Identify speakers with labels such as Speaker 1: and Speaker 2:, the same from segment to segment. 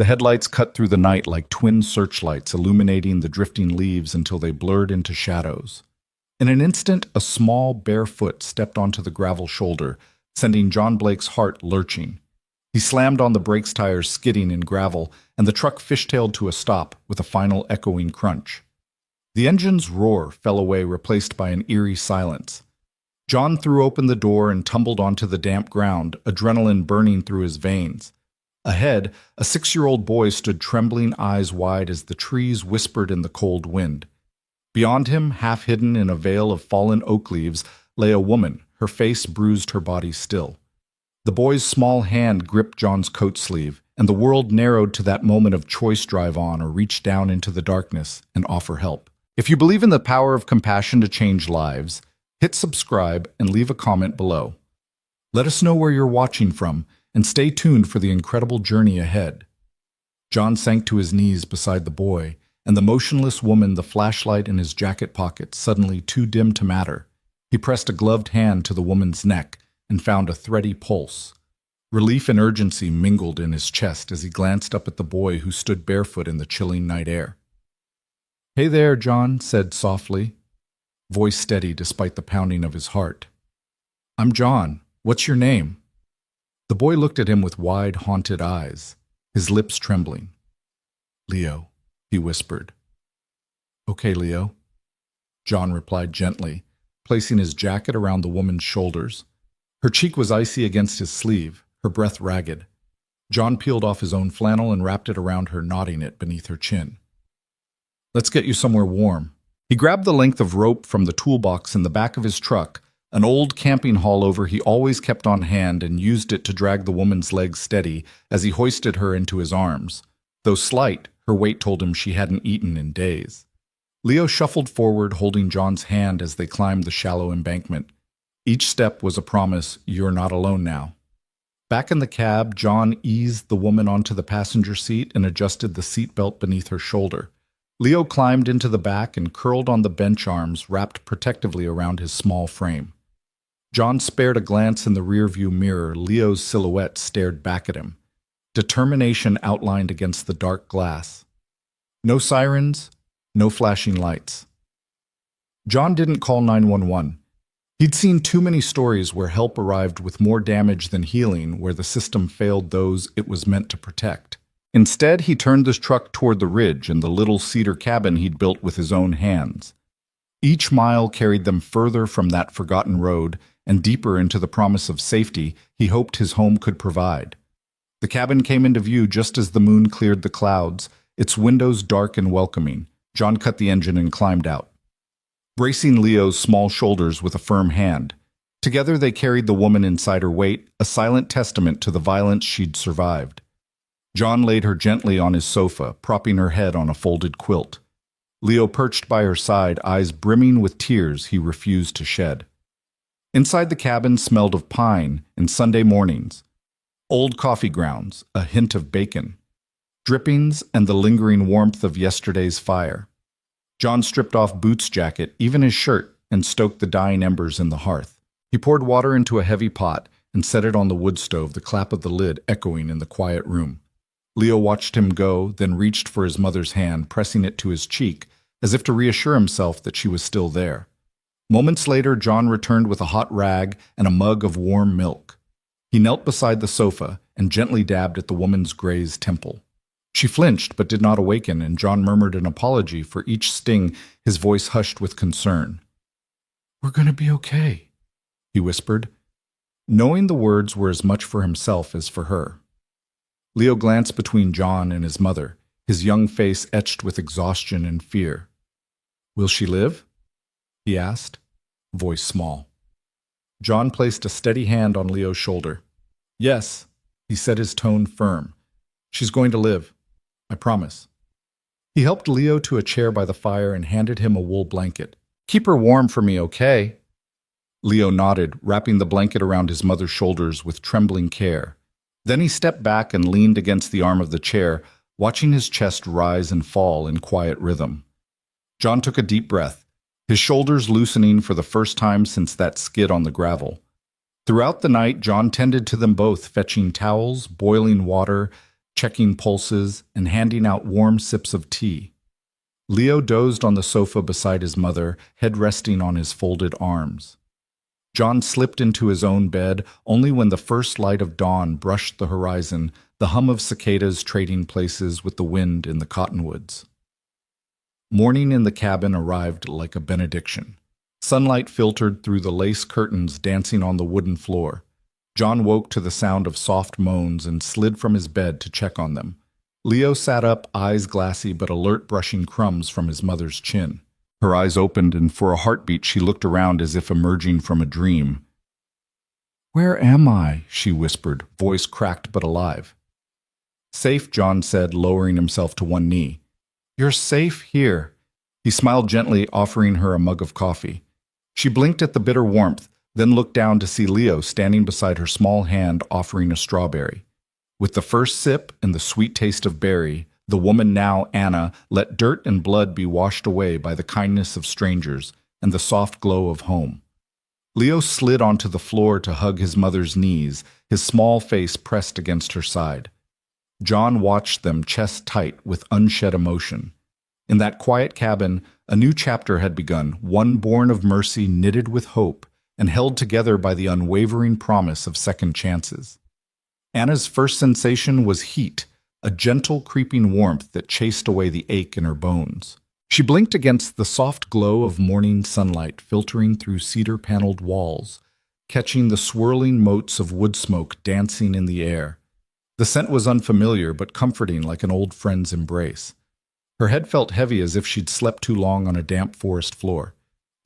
Speaker 1: The headlights cut through the night like twin searchlights, illuminating the drifting leaves until they blurred into shadows. In an instant, a small, bare foot stepped onto the gravel shoulder, sending John Blake's heart lurching. He slammed on the brakes, tires skidding in gravel, and the truck fishtailed to a stop with a final echoing crunch. The engine's roar fell away, replaced by an eerie silence. John threw open the door and tumbled onto the damp ground, adrenaline burning through his veins. Ahead, a 6-year-old boy stood trembling, eyes wide as the trees whispered in the cold wind. Beyond him, half hidden in a veil of fallen oak leaves, lay a woman, her face bruised, her body still. The boy's small hand gripped John's coat sleeve, and the world narrowed to that moment of choice: drive on or reach down into the darkness and offer help. If you believe in the power of compassion to change lives, hit subscribe and leave a comment below. Let us know where you're watching from, and stay tuned for the incredible journey ahead. John sank to his knees beside the boy, and the motionless woman, the flashlight in his jacket pocket suddenly too dim to matter. He pressed a gloved hand to the woman's neck and found a thready pulse. Relief and urgency mingled in his chest as he glanced up at the boy who stood barefoot in the chilling night air. "Hey there," John said softly, voice steady despite the pounding of his heart. "I'm John. What's your name?" The boy looked at him with wide, haunted eyes, his lips trembling. "Leo," he whispered. "Okay, Leo," John replied gently, placing his jacket around the woman's shoulders. Her cheek was icy against his sleeve, her breath ragged. John peeled off his own flannel and wrapped it around her, knotting it beneath her chin. "Let's get you somewhere warm." He grabbed the length of rope from the toolbox in the back of his truck, an old camping haulover he always kept on hand, and used it to drag the woman's legs steady as he hoisted her into his arms. Though slight, her weight told him she hadn't eaten in days. Leo shuffled forward, holding John's hand as they climbed the shallow embankment. Each step was a promise: you're not alone now. Back in the cab, John eased the woman onto the passenger seat and adjusted the seatbelt beneath her shoulder. Leo climbed into the back and curled on the bench, arms wrapped protectively around his small frame. John spared a glance in the rearview mirror. Leo's silhouette stared back at him, determination outlined against the dark glass. No sirens, no flashing lights. John didn't call 911. He'd seen too many stories where help arrived with more damage than healing, where the system failed those it was meant to protect. Instead, he turned his truck toward the ridge and the little cedar cabin he'd built with his own hands. Each mile carried them further from that forgotten road and deeper into the promise of safety he hoped his home could provide. The cabin came into view just as the moon cleared the clouds, its windows dark and welcoming. John cut the engine and climbed out, bracing Leo's small shoulders with a firm hand. Together they carried the woman inside her weight, a silent testament to the violence she'd survived. John laid her gently on his sofa, propping her head on a folded quilt. Leo perched by her side, eyes brimming with tears he refused to shed. Inside the cabin smelled of pine and Sunday mornings, old coffee grounds, a hint of bacon, drippings, and the lingering warmth of yesterday's fire. John stripped off Boots' jacket, even his shirt, and stoked the dying embers in the hearth. He poured water into a heavy pot and set it on the wood stove, the clap of the lid echoing in the quiet room. Leo watched him go, then reached for his mother's hand, pressing it to his cheek, as if to reassure himself that she was still there. Moments later, John returned with a hot rag and a mug of warm milk. He knelt beside the sofa and gently dabbed at the woman's grazed temple. She flinched but did not awaken, and John murmured an apology for each sting, his voice hushed with concern. "We're going to be okay," he whispered, knowing the words were as much for himself as for her. Leo glanced between John and his mother, his young face etched with exhaustion and fear. "Will she live?" he asked, voice small. John placed a steady hand on Leo's shoulder. "Yes," he said, his tone firm. "She's going to live. I promise." He helped Leo to a chair by the fire and handed him a wool blanket. "Keep her warm for me, okay?" Leo nodded, wrapping the blanket around his mother's shoulders with trembling care. Then he stepped back and leaned against the arm of the chair, watching his chest rise and fall in quiet rhythm. John took a deep breath, his shoulders loosening for the first time since that skid on the gravel. Throughout the night, John tended to them both, fetching towels, boiling water, checking pulses and handing out warm sips of tea. Leo dozed on the sofa beside his mother, head resting on his folded arms. John slipped into his own bed only when the first light of dawn brushed the horizon, the hum of cicadas trading places with the wind in the cottonwoods. Morning in the cabin arrived like a benediction. Sunlight filtered through the lace curtains dancing on the wooden floor. John woke to the sound of soft moans and slid from his bed to check on them. Leo sat up, eyes glassy but alert, brushing crumbs from his mother's chin. Her eyes opened, and for a heartbeat she looked around as if emerging from a dream. "Where am I?" she whispered, voice cracked but alive. "Safe," John said, lowering himself to one knee. "You're safe here." He smiled gently, offering her a mug of coffee. She blinked at the bitter warmth, then looked down to see Leo standing beside her, small hand offering a strawberry. With the first sip and the sweet taste of berry, the woman, now Anna, let dirt and blood be washed away by the kindness of strangers and the soft glow of home. Leo slid onto the floor to hug his mother's knees, his small face pressed against her side. John watched them, chest tight with unshed emotion. In that quiet cabin, a new chapter had begun, one born of mercy, knitted with hope, and held together by the unwavering promise of second chances. Anna's first sensation was heat, a gentle, creeping warmth that chased away the ache in her bones. She blinked against the soft glow of morning sunlight filtering through cedar-paneled walls, catching the swirling motes of wood smoke dancing in the air. The scent was unfamiliar but comforting, like an old friend's embrace. Her head felt heavy, as if she'd slept too long on a damp forest floor.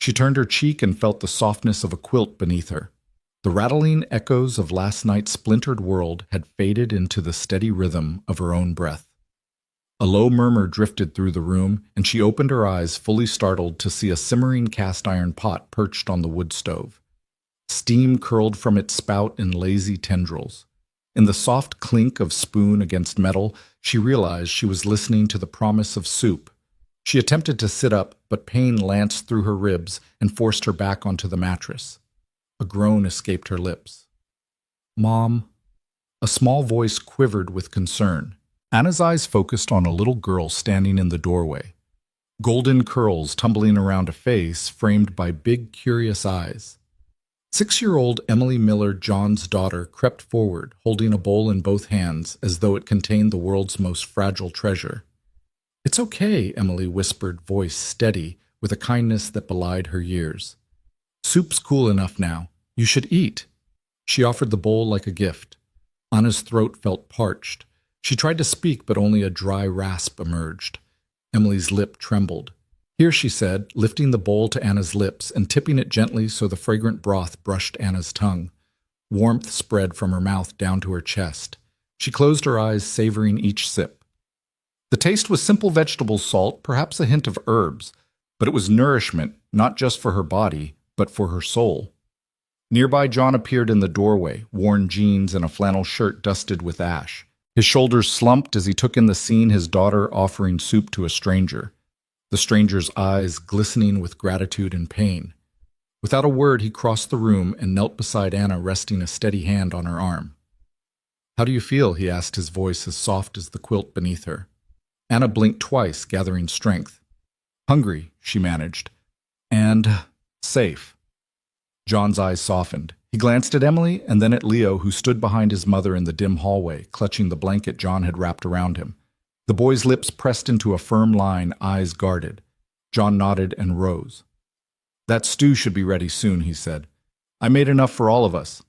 Speaker 1: She turned her cheek and felt the softness of a quilt beneath her. The rattling echoes of last night's splintered world had faded into the steady rhythm of her own breath. A low murmur drifted through the room, and she opened her eyes, fully startled to see a simmering cast-iron pot perched on the wood stove. Steam curled from its spout in lazy tendrils. In the soft clink of spoon against metal, she realized she was listening to the promise of soup. She attempted to sit up, but pain lanced through her ribs and forced her back onto the mattress. A groan escaped her lips. "Mom." A small voice quivered with concern. Anna's eyes focused on a little girl standing in the doorway. Golden curls tumbling around a face framed by big, curious eyes. 6-year-old Emily Miller, John's daughter, crept forward, holding a bowl in both hands as though it contained the world's most fragile treasure. "It's okay," Emily whispered, voice steady, with a kindness that belied her years. "Soup's cool enough now. You should eat." She offered the bowl like a gift. Anna's throat felt parched. She tried to speak, but only a dry rasp emerged. Emily's lip trembled. "Here," she said, lifting the bowl to Anna's lips and tipping it gently so the fragrant broth brushed Anna's tongue. Warmth spread from her mouth down to her chest. She closed her eyes, savoring each sip. The taste was simple vegetable salt, perhaps a hint of herbs, but it was nourishment, not just for her body, but for her soul. Nearby, John appeared in the doorway, worn jeans and a flannel shirt dusted with ash. His shoulders slumped as he took in the scene, his daughter offering soup to a stranger, the stranger's eyes glistening with gratitude and pain. Without a word, he crossed the room and knelt beside Anna, resting a steady hand on her arm. "How do you feel?" he asked, his voice as soft as the quilt beneath her. Anna blinked twice, gathering strength. "Hungry," she managed. "And safe." John's eyes softened. He glanced at Emily and then at Leo, who stood behind his mother in the dim hallway, clutching the blanket John had wrapped around him. The boy's lips pressed into a firm line, eyes guarded. John nodded and rose. "That stew should be ready soon," he said. "I made enough for all of us."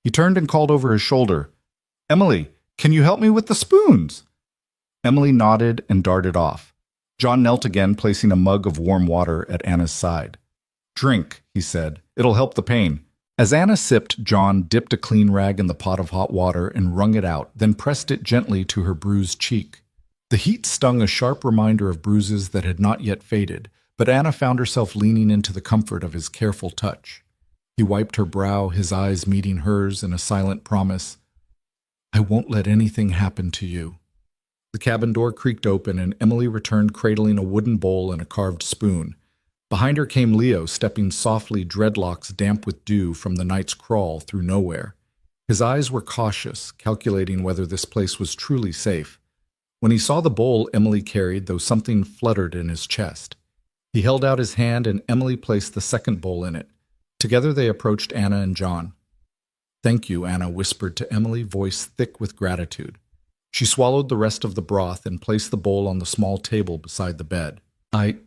Speaker 1: He turned and called over his shoulder, "Emily, can you help me with the spoons?" Emily nodded and darted off. John knelt again, placing a mug of warm water at Anna's side. "Drink," he said. "It'll help the pain." As Anna sipped, John dipped a clean rag in the pot of hot water and wrung it out, then pressed it gently to her bruised cheek. The heat stung, a sharp reminder of bruises that had not yet faded, but Anna found herself leaning into the comfort of his careful touch. He wiped her brow, his eyes meeting hers in a silent promise. "I won't let anything happen to you." The cabin door creaked open, and Emily returned cradling a wooden bowl and a carved spoon. Behind her came Leo, stepping softly, dreadlocks damp with dew from the night's crawl through nowhere. His eyes were cautious, calculating whether this place was truly safe. When he saw the bowl Emily carried, though, something fluttered in his chest. He held out his hand and Emily placed the second bowl in it. Together they approached Anna and John. "Thank you," Anna whispered to Emily, voice thick with gratitude. She swallowed the rest of the broth and placed the bowl on the small table beside the bed. I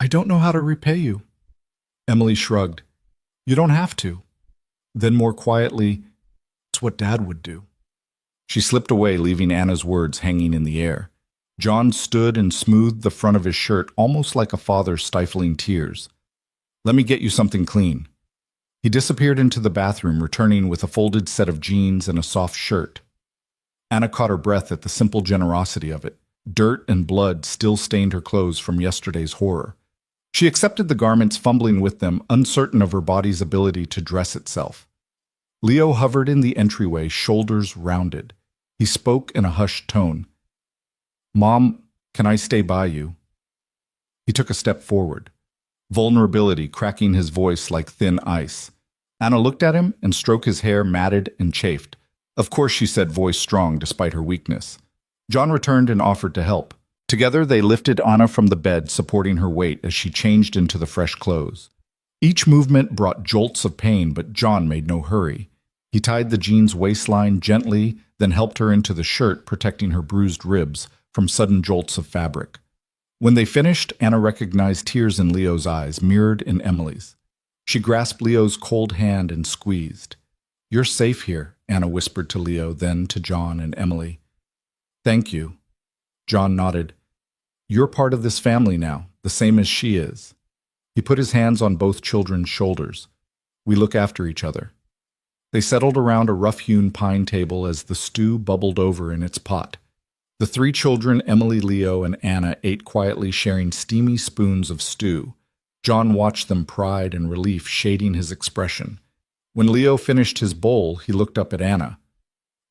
Speaker 1: don't know how to repay you." Emily shrugged. "You don't have to." Then more quietly, "It's what Dad would do." She slipped away, leaving Anna's words hanging in the air. John stood and smoothed the front of his shirt, almost like a father stifling tears. "Let me get you something clean." He disappeared into the bathroom, returning with a folded set of jeans and a soft shirt. Anna caught her breath at the simple generosity of it. Dirt and blood still stained her clothes from yesterday's horror. She accepted the garments, fumbling with them, uncertain of her body's ability to dress itself. Leo hovered in the entryway, shoulders rounded. He spoke in a hushed tone. "Mom, can I stay by you?" He took a step forward, vulnerability cracking his voice like thin ice. Anna looked at him and stroked his hair, matted and chafed. "Of course," she said, voice strong despite her weakness. John returned and offered to help. Together they lifted Anna from the bed, supporting her weight as she changed into the fresh clothes. Each movement brought jolts of pain, but John made no hurry. He tied the jeans waistline gently, then helped her into the shirt, protecting her bruised ribs from sudden jolts of fabric. When they finished, Anna recognized tears in Leo's eyes, mirrored in Emily's. She grasped Leo's cold hand and squeezed. "You're safe here," Anna whispered to Leo, then to John and Emily. "Thank you." John nodded. "You're part of this family now, the same as she is." He put his hands on both children's shoulders. "We look after each other." They settled around a rough-hewn pine table as the stew bubbled over in its pot. The three children, Emily, Leo, and Anna, ate quietly, sharing steamy spoons of stew. John watched them, pride and relief shading his expression. When Leo finished his bowl, he looked up at Anna.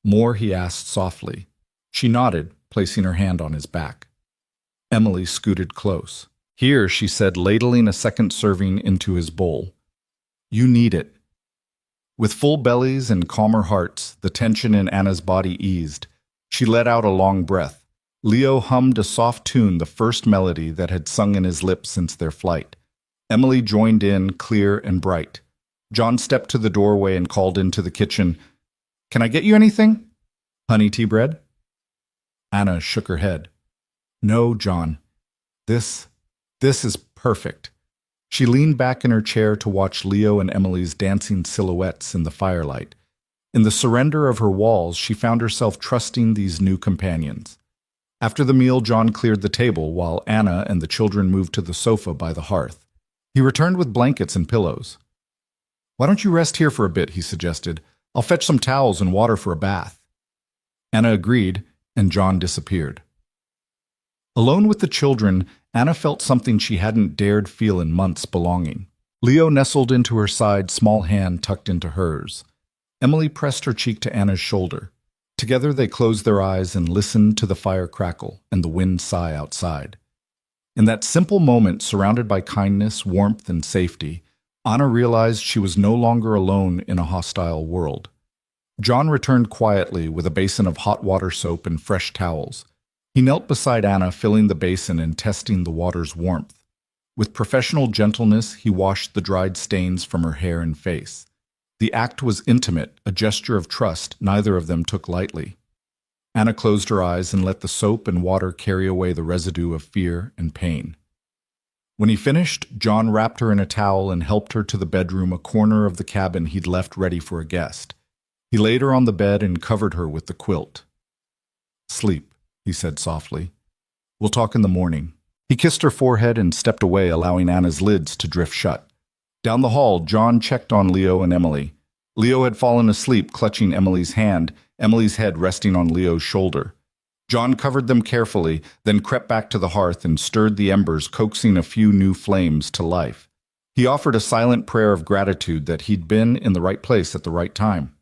Speaker 1: "More?" he asked softly. She nodded, placing her hand on his back. Emily scooted close. "Here," she said, ladling a second serving into his bowl. "You need it." With full bellies and calmer hearts, the tension in Anna's body eased. She let out a long breath. Leo hummed a soft tune, the first melody that had sung in his lips since their flight. Emily joined in, clear and bright. John stepped to the doorway and called into the kitchen, "Can I get you anything? Honey tea bread?" Anna shook her head. "No, John. This is perfect." She leaned back in her chair to watch Leo and Emily's dancing silhouettes in the firelight. In the surrender of her walls, she found herself trusting these new companions. After the meal, John cleared the table while Anna and the children moved to the sofa by the hearth. He returned with blankets and pillows. "Why don't you rest here for a bit?" he suggested. "I'll fetch some towels and water for a bath." Anna agreed, and John disappeared. Alone with the children, Anna felt something she hadn't dared feel in months: belonging. Leo nestled into her side, small hand tucked into hers. Emily pressed her cheek to Anna's shoulder. Together they closed their eyes and listened to the fire crackle and the wind sigh outside. In that simple moment, surrounded by kindness, warmth, and safety, Anna realized she was no longer alone in a hostile world. John returned quietly with a basin of hot water soap and fresh towels. He knelt beside Anna, filling the basin and testing the water's warmth. With professional gentleness, he washed the dried stains from her hair and face. The act was intimate, a gesture of trust neither of them took lightly. Anna closed her eyes and let the soap and water carry away the residue of fear and pain. When he finished, John wrapped her in a towel and helped her to the bedroom, a corner of the cabin he'd left ready for a guest. He laid her on the bed and covered her with the quilt. "Sleep," he said softly. "We'll talk in the morning." He kissed her forehead and stepped away, allowing Anna's lids to drift shut. Down the hall, John checked on Leo and Emily. Leo had fallen asleep, clutching Emily's hand, Emily's head resting on Leo's shoulder. John covered them carefully, then crept back to the hearth and stirred the embers, coaxing a few new flames to life. He offered a silent prayer of gratitude that he'd been in the right place at the right time.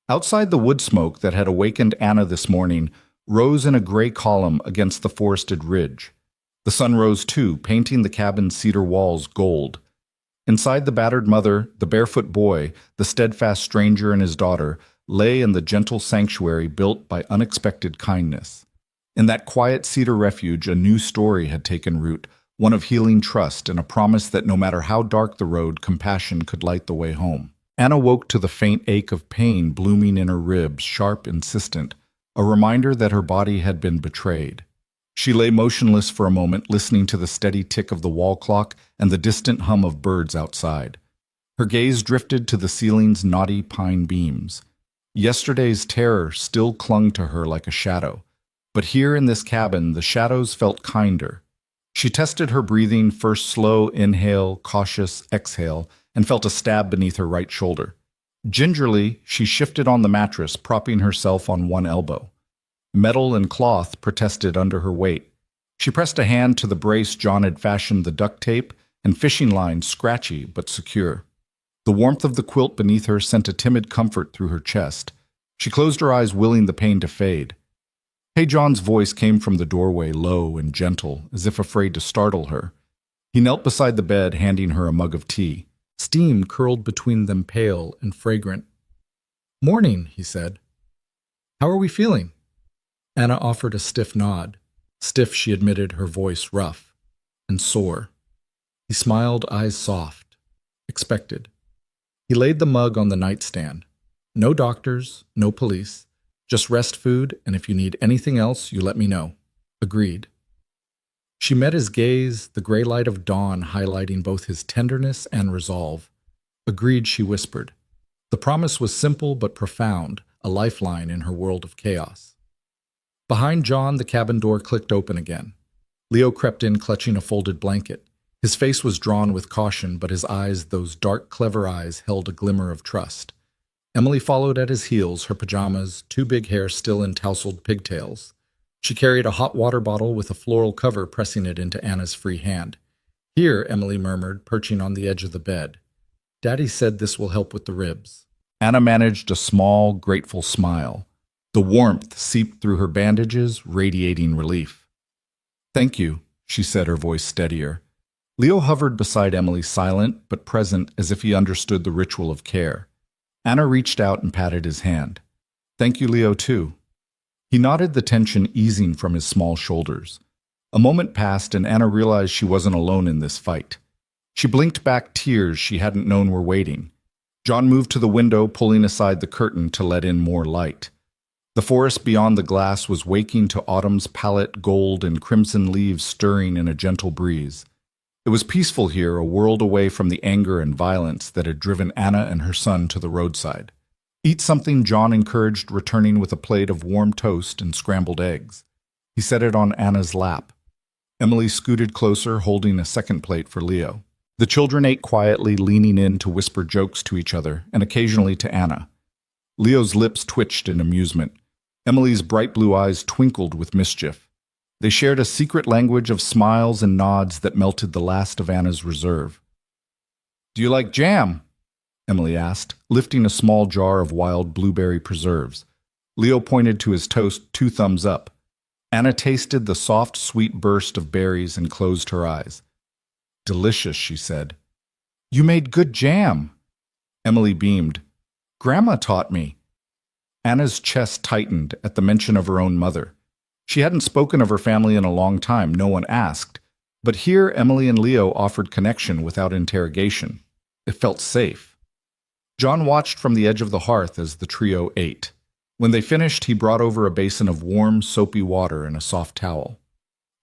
Speaker 1: Outside, the wood smoke that had awakened Anna this morning rose in a gray column against the forested ridge. The sun rose too, painting the cabin's cedar walls gold. Inside the battered mother, the barefoot boy, the steadfast stranger and his daughter, lay in the gentle sanctuary built by unexpected kindness. In that quiet cedar refuge, a new story had taken root, one of healing trust and a promise that no matter how dark the road, compassion could light the way home. Anna woke to the faint ache of pain blooming in her ribs, sharp, insistent, a reminder that her body had been betrayed. She lay motionless for a moment, listening to the steady tick of the wall clock and the distant hum of birds outside. Her gaze drifted to the ceiling's knotty pine beams. Yesterday's terror still clung to her like a shadow, but here in this cabin the shadows felt kinder. She tested her breathing, first slow inhale, cautious exhale, and felt a stab beneath her right shoulder. Gingerly, she shifted on the mattress, propping herself on one elbow. Metal and cloth protested under her weight. She pressed a hand to the brace John had fashioned, the duct tape and fishing line scratchy but secure. The warmth of the quilt beneath her sent a timid comfort through her chest. She closed her eyes, willing the pain to fade. Hey, John's voice came from the doorway, low and gentle, as if afraid to startle her. He knelt beside the bed, handing her a mug of tea. Steam curled between them, pale and fragrant. "Morning," he said. "How are we feeling?" Anna offered a stiff nod. Stiff, she admitted, her voice rough and sore. He smiled, eyes soft. Expected. He laid the mug on the nightstand. No doctors, no police. Just rest food, and if you need anything else, you let me know. Agreed. She met his gaze, the gray light of dawn highlighting both his tenderness and resolve. Agreed, she whispered. The promise was simple but profound, a lifeline in her world of chaos. Behind John, the cabin door clicked open again. Leo crept in, clutching a folded blanket. His face was drawn with caution, but his eyes, those dark, clever eyes, held a glimmer of trust. Emily followed at his heels, her pajamas, too big hair still in tousled pigtails. She carried a hot water bottle with a floral cover, pressing it into Anna's free hand. "Here," Emily murmured, perching on the edge of the bed. "Daddy said this will help with the ribs." Anna managed a small, grateful smile. The warmth seeped through her bandages, radiating relief. "Thank you," she said, her voice steadier. Leo hovered beside Emily, silent but present, as if he understood the ritual of care. Anna reached out and patted his hand. "Thank you, Leo, too." He nodded, the tension easing from his small shoulders. A moment passed, and Anna realized she wasn't alone in this fight. She blinked back tears she hadn't known were waiting. John moved to the window, pulling aside the curtain to let in more light. The forest beyond the glass was waking to autumn's palette, gold and crimson leaves stirring in a gentle breeze. It was peaceful here, a world away from the anger and violence that had driven Anna and her son to the roadside. "Eat something," John encouraged, returning with a plate of warm toast and scrambled eggs. He set it on Anna's lap. Emily scooted closer, holding a second plate for Leo. The children ate quietly, leaning in to whisper jokes to each other, and occasionally to Anna. Leo's lips twitched in amusement. Emily's bright blue eyes twinkled with mischief. They shared a secret language of smiles and nods that melted the last of Anna's reserve. "Do you like jam?" Emily asked, lifting a small jar of wild blueberry preserves. Leo pointed to his toast, 2 thumbs up. Anna tasted the soft, sweet burst of berries and closed her eyes. "Delicious," she said. "You made good jam." Emily beamed. "Grandma taught me." Anna's chest tightened at the mention of her own mother. She hadn't spoken of her family in a long time, no one asked. But here Emily and Leo offered connection without interrogation. It felt safe. John watched from the edge of the hearth as the trio ate. When they finished, he brought over a basin of warm, soapy water and a soft towel.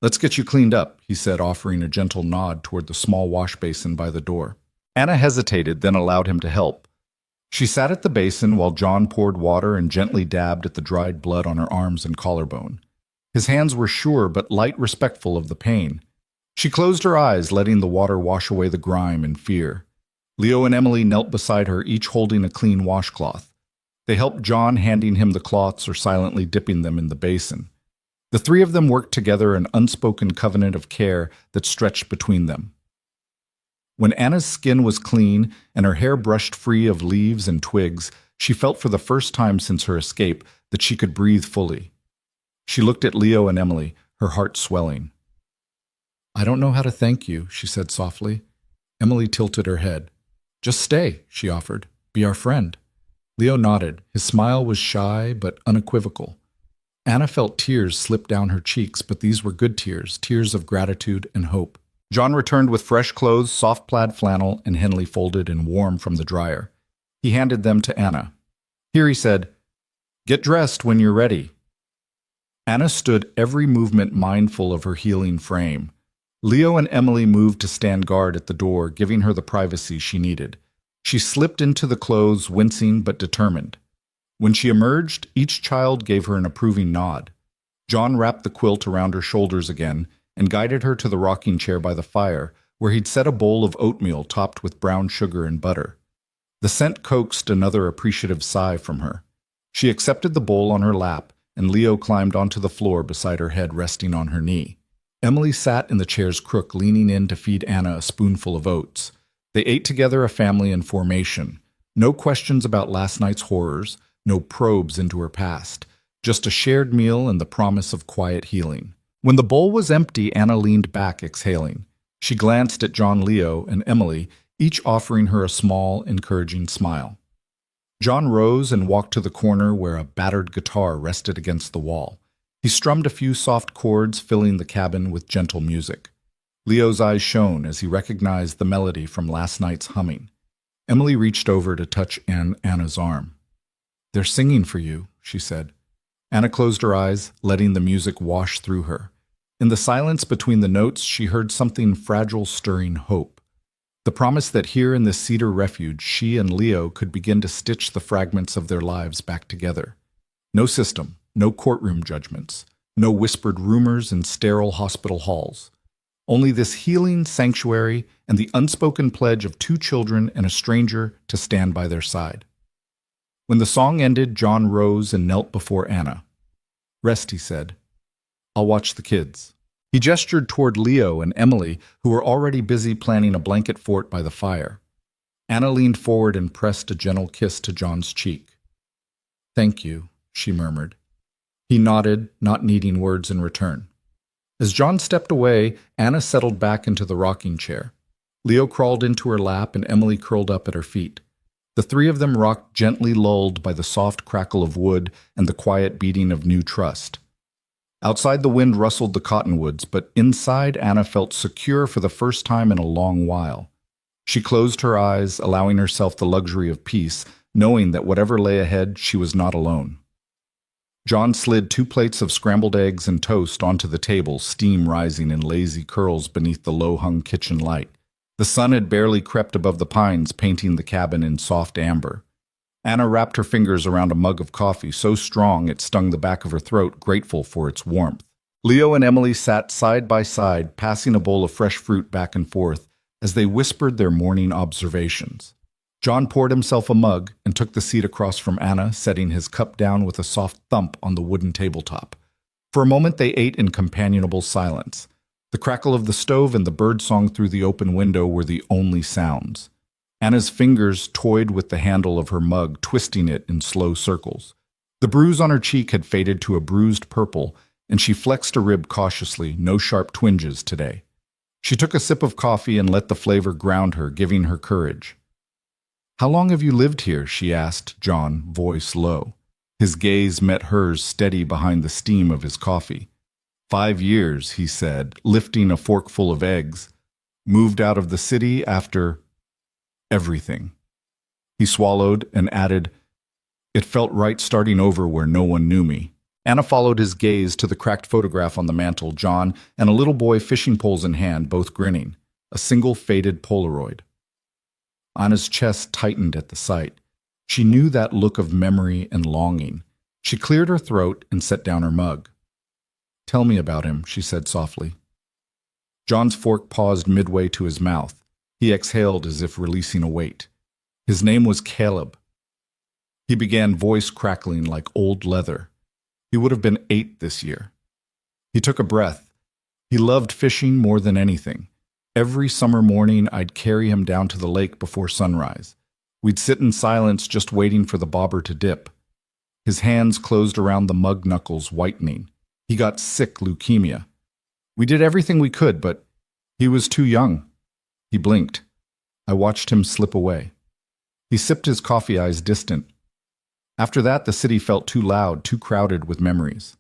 Speaker 1: "Let's get you cleaned up," he said, offering a gentle nod toward the small wash basin by the door. Anna hesitated, then allowed him to help. She sat at the basin while John poured water and gently dabbed at the dried blood on her arms and collarbone. His hands were sure but light, respectful of the pain. She closed her eyes, letting the water wash away the grime and fear. Leo and Emily knelt beside her, each holding a clean washcloth. They helped John, handing him the cloths or silently dipping them in the basin. The 3 of them worked together, an unspoken covenant of care that stretched between them. When Anna's skin was clean and her hair brushed free of leaves and twigs, she felt for the first time since her escape that she could breathe fully. She looked at Leo and Emily, her heart swelling. "I don't know how to thank you," she said softly. Emily tilted her head. Just stay, she offered. Be our friend. Leo nodded. His smile was shy but unequivocal. Anna felt tears slip down her cheeks, but these were good tears, tears of gratitude and hope. John returned with fresh clothes, soft plaid flannel, and Henley folded and warm from the dryer. He handed them to Anna. Here, he said, get dressed when you're ready. Anna stood every movement mindful of her healing frame. Leo and Emily moved to stand guard at the door, giving her the privacy she needed. She slipped into the clothes, wincing but determined. When she emerged, each child gave her an approving nod. John wrapped the quilt around her shoulders again and guided her to the rocking chair by the fire, where he'd set a bowl of oatmeal topped with brown sugar and butter. The scent coaxed another appreciative sigh from her. She accepted the bowl on her lap, and Leo climbed onto the floor beside her, head resting on her knee. Emily sat in the chair's crook, leaning in to feed Anna a spoonful of oats. They ate together, a family in formation. No questions about last night's horrors, no probes into her past, just a shared meal and the promise of quiet healing. When the bowl was empty, Anna leaned back, exhaling. She glanced at John, Leo, and Emily, each offering her a small, encouraging smile. John rose and walked to the corner where a battered guitar rested against the wall. He strummed a few soft chords, filling the cabin with gentle music. Leo's eyes shone as he recognized the melody from last night's humming. Emily reached over to touch Anna's arm. They're singing for you, she said. Anna closed her eyes, letting the music wash through her. In the silence between the notes, she heard something fragile, stirring hope. The promise that here in this cedar refuge, she and Leo could begin to stitch the fragments of their lives back together. No system, no courtroom judgments, no whispered rumors in sterile hospital halls. Only this healing sanctuary and the unspoken pledge of two children and a stranger to stand by their side. When the song ended, John rose and knelt before Anna. Rest, he said. I'll watch the kids. He gestured toward Leo and Emily, who were already busy planning a blanket fort by the fire. Anna leaned forward and pressed a gentle kiss to John's cheek. Thank you, she murmured. He nodded, not needing words in return. As John stepped away, Anna settled back into the rocking chair. Leo crawled into her lap and Emily curled up at her feet. The three of them rocked gently, lulled by the soft crackle of wood and the quiet beating of new trust. Outside, the wind rustled the cottonwoods, but inside, Anna felt secure for the first time in a long while. She closed her eyes, allowing herself the luxury of peace, knowing that whatever lay ahead, she was not alone. John slid 2 plates of scrambled eggs and toast onto the table, steam rising in lazy curls beneath the low-hung kitchen light. The sun had barely crept above the pines, painting the cabin in soft amber. Anna wrapped her fingers around a mug of coffee, so strong it stung the back of her throat, grateful for its warmth. Leo and Emily sat side by side, passing a bowl of fresh fruit back and forth as they whispered their morning observations. John poured himself a mug and took the seat across from Anna, setting his cup down with a soft thump on the wooden tabletop. For a moment they ate in companionable silence. The crackle of the stove and the birdsong through the open window were the only sounds. Anna's fingers toyed with the handle of her mug, twisting it in slow circles. The bruise on her cheek had faded to a bruised purple, and she flexed a rib cautiously, no sharp twinges today. She took a sip of coffee and let the flavor ground her, giving her courage. How long have you lived here? She asked John, voice low. His gaze met hers, steady behind the steam of his coffee. 5 years, he said, lifting a forkful of eggs. Moved out of the city after everything. He swallowed and added, It felt right starting over where no one knew me. Anna followed his gaze to the cracked photograph on the mantel, John and a little boy, fishing poles in hand, both grinning. A single faded Polaroid. Anna's chest tightened at the sight. She knew that look of memory and longing. She cleared her throat and set down her mug. Tell me about him, she said softly. John's fork paused midway to his mouth. He exhaled as if releasing a weight. His name was Caleb. He began, voice crackling like old leather. He would have been 8 this year. He took a breath. He loved fishing more than anything. Every summer morning, I'd carry him down to the lake before sunrise. We'd sit in silence, just waiting for the bobber to dip. His hands closed around the mug knuckles, whitening. He got sick leukemia. We did everything we could, but he was too young. He blinked. I watched him slip away. He sipped his coffee, eyes distant. After that, the city felt too loud, too crowded with memories.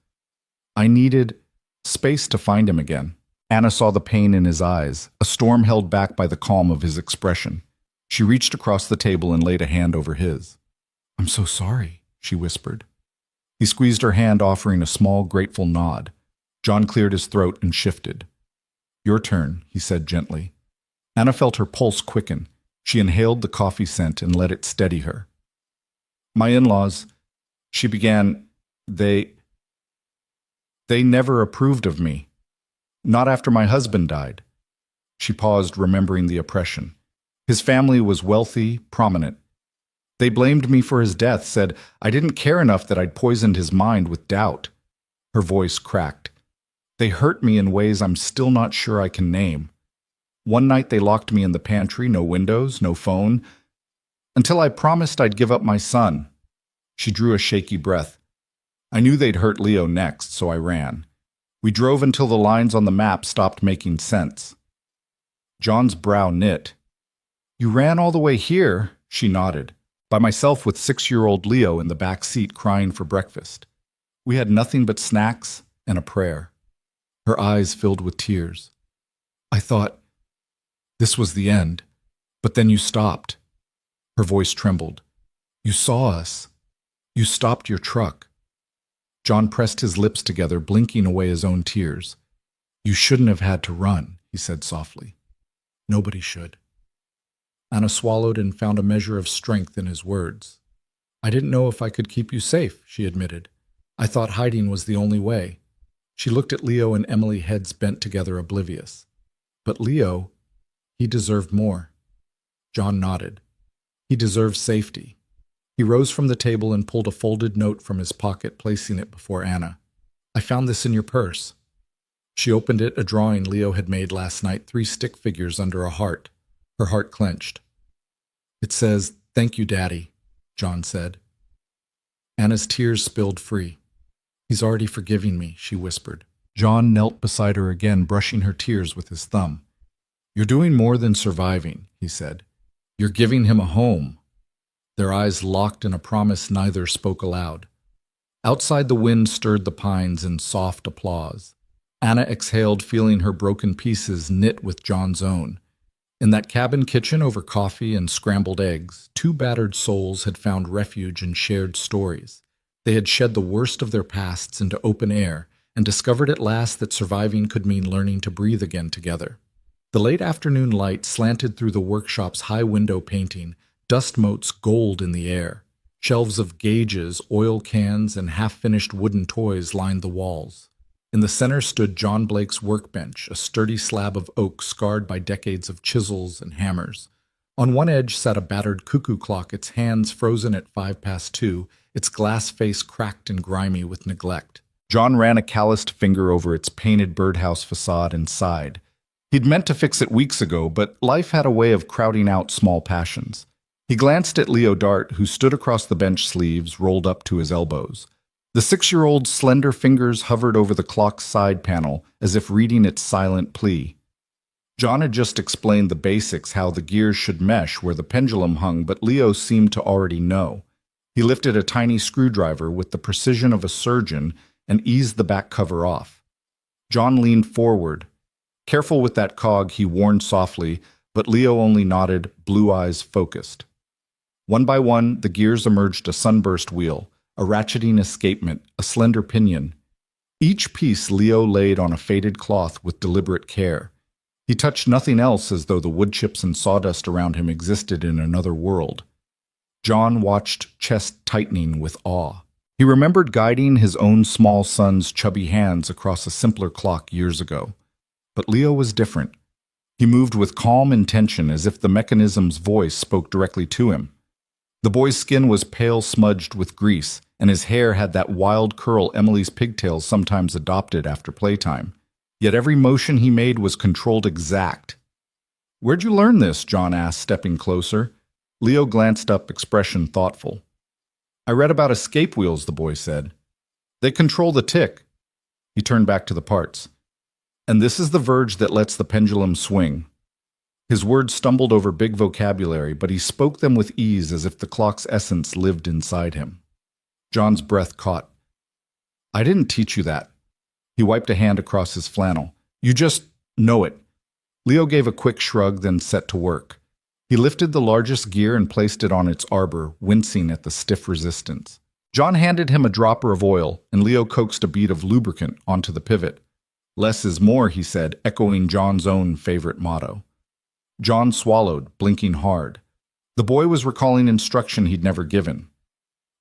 Speaker 1: I needed space to find him again. Anna saw the pain in his eyes, a storm held back by the calm of his expression. She reached across the table and laid a hand over his. "I'm so sorry," she whispered. He squeezed her hand, offering a small, grateful nod. John cleared his throat and shifted. "Your turn," he said gently. Anna felt her pulse quicken. She inhaled the coffee scent and let it steady her. "My in-laws," she began, they never approved of me. Not after my husband died." She paused, remembering the oppression. His family was wealthy, prominent. They blamed me for his death, said I didn't care enough, that I'd poisoned his mind with doubt. Her voice cracked. "They hurt me in ways I'm still not sure I can name. One night they locked me in the pantry, no windows, no phone, until I promised I'd give up my son." She drew a shaky breath. "I knew they'd hurt Leo next, so I ran. We drove until the lines on the map stopped making sense." John's brow knit. "You ran all the way here?" She nodded. "By myself with 6-year-old Leo in the back seat crying for breakfast. We had nothing but snacks and a prayer." Her eyes filled with tears. "I thought this was the end, but then you stopped." Her voice trembled. "You saw us. You stopped your truck." John pressed his lips together, blinking away his own tears. "You shouldn't have had to run," he said softly. "Nobody should." Anna swallowed and found a measure of strength in his words. "I didn't know if I could keep you safe," she admitted. "I thought hiding was the only way." She looked at Leo and Emily, heads bent together, oblivious. "But Leo, he deserved more." John nodded. "He deserved safety." He rose from the table and pulled a folded note from his pocket, placing it before Anna. "I found this in your purse." She opened it, a drawing Leo had made last night, 3 stick figures under a heart. Her heart clenched. "It says, 'Thank you, Daddy,'" John said. Anna's tears spilled free. "He's already forgiving me," she whispered. John knelt beside her again, brushing her tears with his thumb. "You're doing more than surviving," he said. "You're giving him a home." Their eyes locked in a promise neither spoke aloud. Outside, the wind stirred the pines in soft applause. Anna exhaled, feeling her broken pieces knit with John's own. In that cabin kitchen over coffee and scrambled eggs, 2 battered souls had found refuge in shared stories. They had shed the worst of their pasts into open air and discovered at last that surviving could mean learning to breathe again together. The late afternoon light slanted through the workshop's high window painting, dust motes gold in the air. Shelves of gauges, oil cans, and half-finished wooden toys lined the walls. In the center stood John Blake's workbench, a sturdy slab of oak scarred by decades of chisels and hammers. On one edge sat a battered cuckoo clock, its hands frozen at 2:05, its glass face cracked and grimy with neglect. John ran a calloused finger over its painted birdhouse facade and sighed. He'd meant to fix it weeks ago, but life had a way of crowding out small passions. He glanced at Leo Dart, who stood across the bench, sleeves rolled up to his elbows. The 6-year-old's slender fingers hovered over the clock's side panel, as if reading its silent plea. John had just explained the basics, how the gears should mesh where the pendulum hung, but Leo seemed to already know. He lifted a tiny screwdriver with the precision of a surgeon and eased the back cover off. John leaned forward. "Careful with that cog," he warned softly, but Leo only nodded, blue eyes focused. One by one, the gears emerged: a sunburst wheel, a ratcheting escapement, a slender pinion. Each piece Leo laid on a faded cloth with deliberate care. He touched nothing else, as though the wood chips and sawdust around him existed in another world. John watched, chest tightening with awe. He remembered guiding his own small son's chubby hands across a simpler clock years ago. But Leo was different. He moved with calm intention, as if the mechanism's voice spoke directly to him. The boy's skin was pale, smudged with grease, and his hair had that wild curl Emily's pigtails sometimes adopted after playtime. Yet every motion he made was controlled, exact. "Where'd you learn this?" John asked, stepping closer. Leo glanced up, expression thoughtful. "I read about escape wheels," the boy said. "They control the tick." He turned back to the parts. "And this is the verge that lets the pendulum swing." His words stumbled over big vocabulary, but he spoke them with ease as if the clock's essence lived inside him. John's breath caught. I didn't teach you that. He wiped a hand across his flannel. You just know it. Leo gave a quick shrug, then set to work. He lifted the largest gear and placed it on its arbor, wincing at the stiff resistance. John handed him a dropper of oil, and Leo coaxed a bead of lubricant onto the pivot. Less is more, he said, echoing John's own favorite motto. John swallowed, blinking hard. The boy was recalling instruction he'd never given.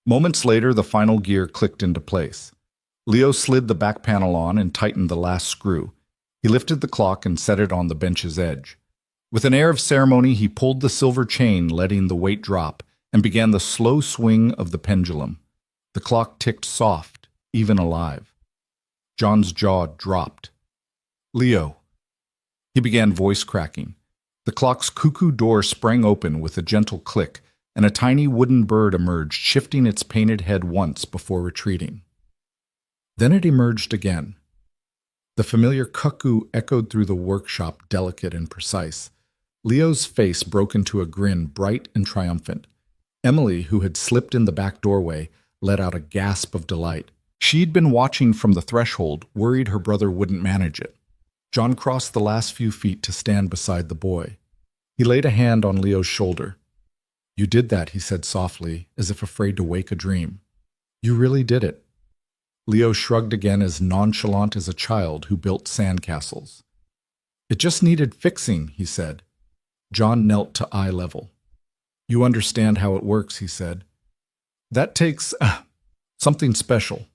Speaker 1: Moments later, the final gear clicked into place. Leo slid the back panel on and tightened the last screw. He lifted the clock and set it on the bench's edge. With an air of ceremony, he pulled the silver chain, letting the weight drop, and began the slow swing of the pendulum. The clock ticked soft, even alive. John's jaw dropped. Leo. He began voice cracking. The clock's cuckoo door sprang open with a gentle click, and a tiny wooden bird emerged, shifting its painted head once before retreating. Then it emerged again. The familiar cuckoo echoed through the workshop, delicate and precise. Leo's face broke into a grin, bright and triumphant. Emily, who had slipped in the back doorway, let out a gasp of delight. She'd been watching from the threshold, worried her brother wouldn't manage it. John crossed the last few feet to stand beside the boy. He laid a hand on Leo's shoulder. You did that, he said softly, as if afraid to wake a dream. You really did it. Leo shrugged again, as nonchalant as a child who built sandcastles. It just needed fixing, he said. John knelt to eye level. You understand how it works, he said. That takes something special.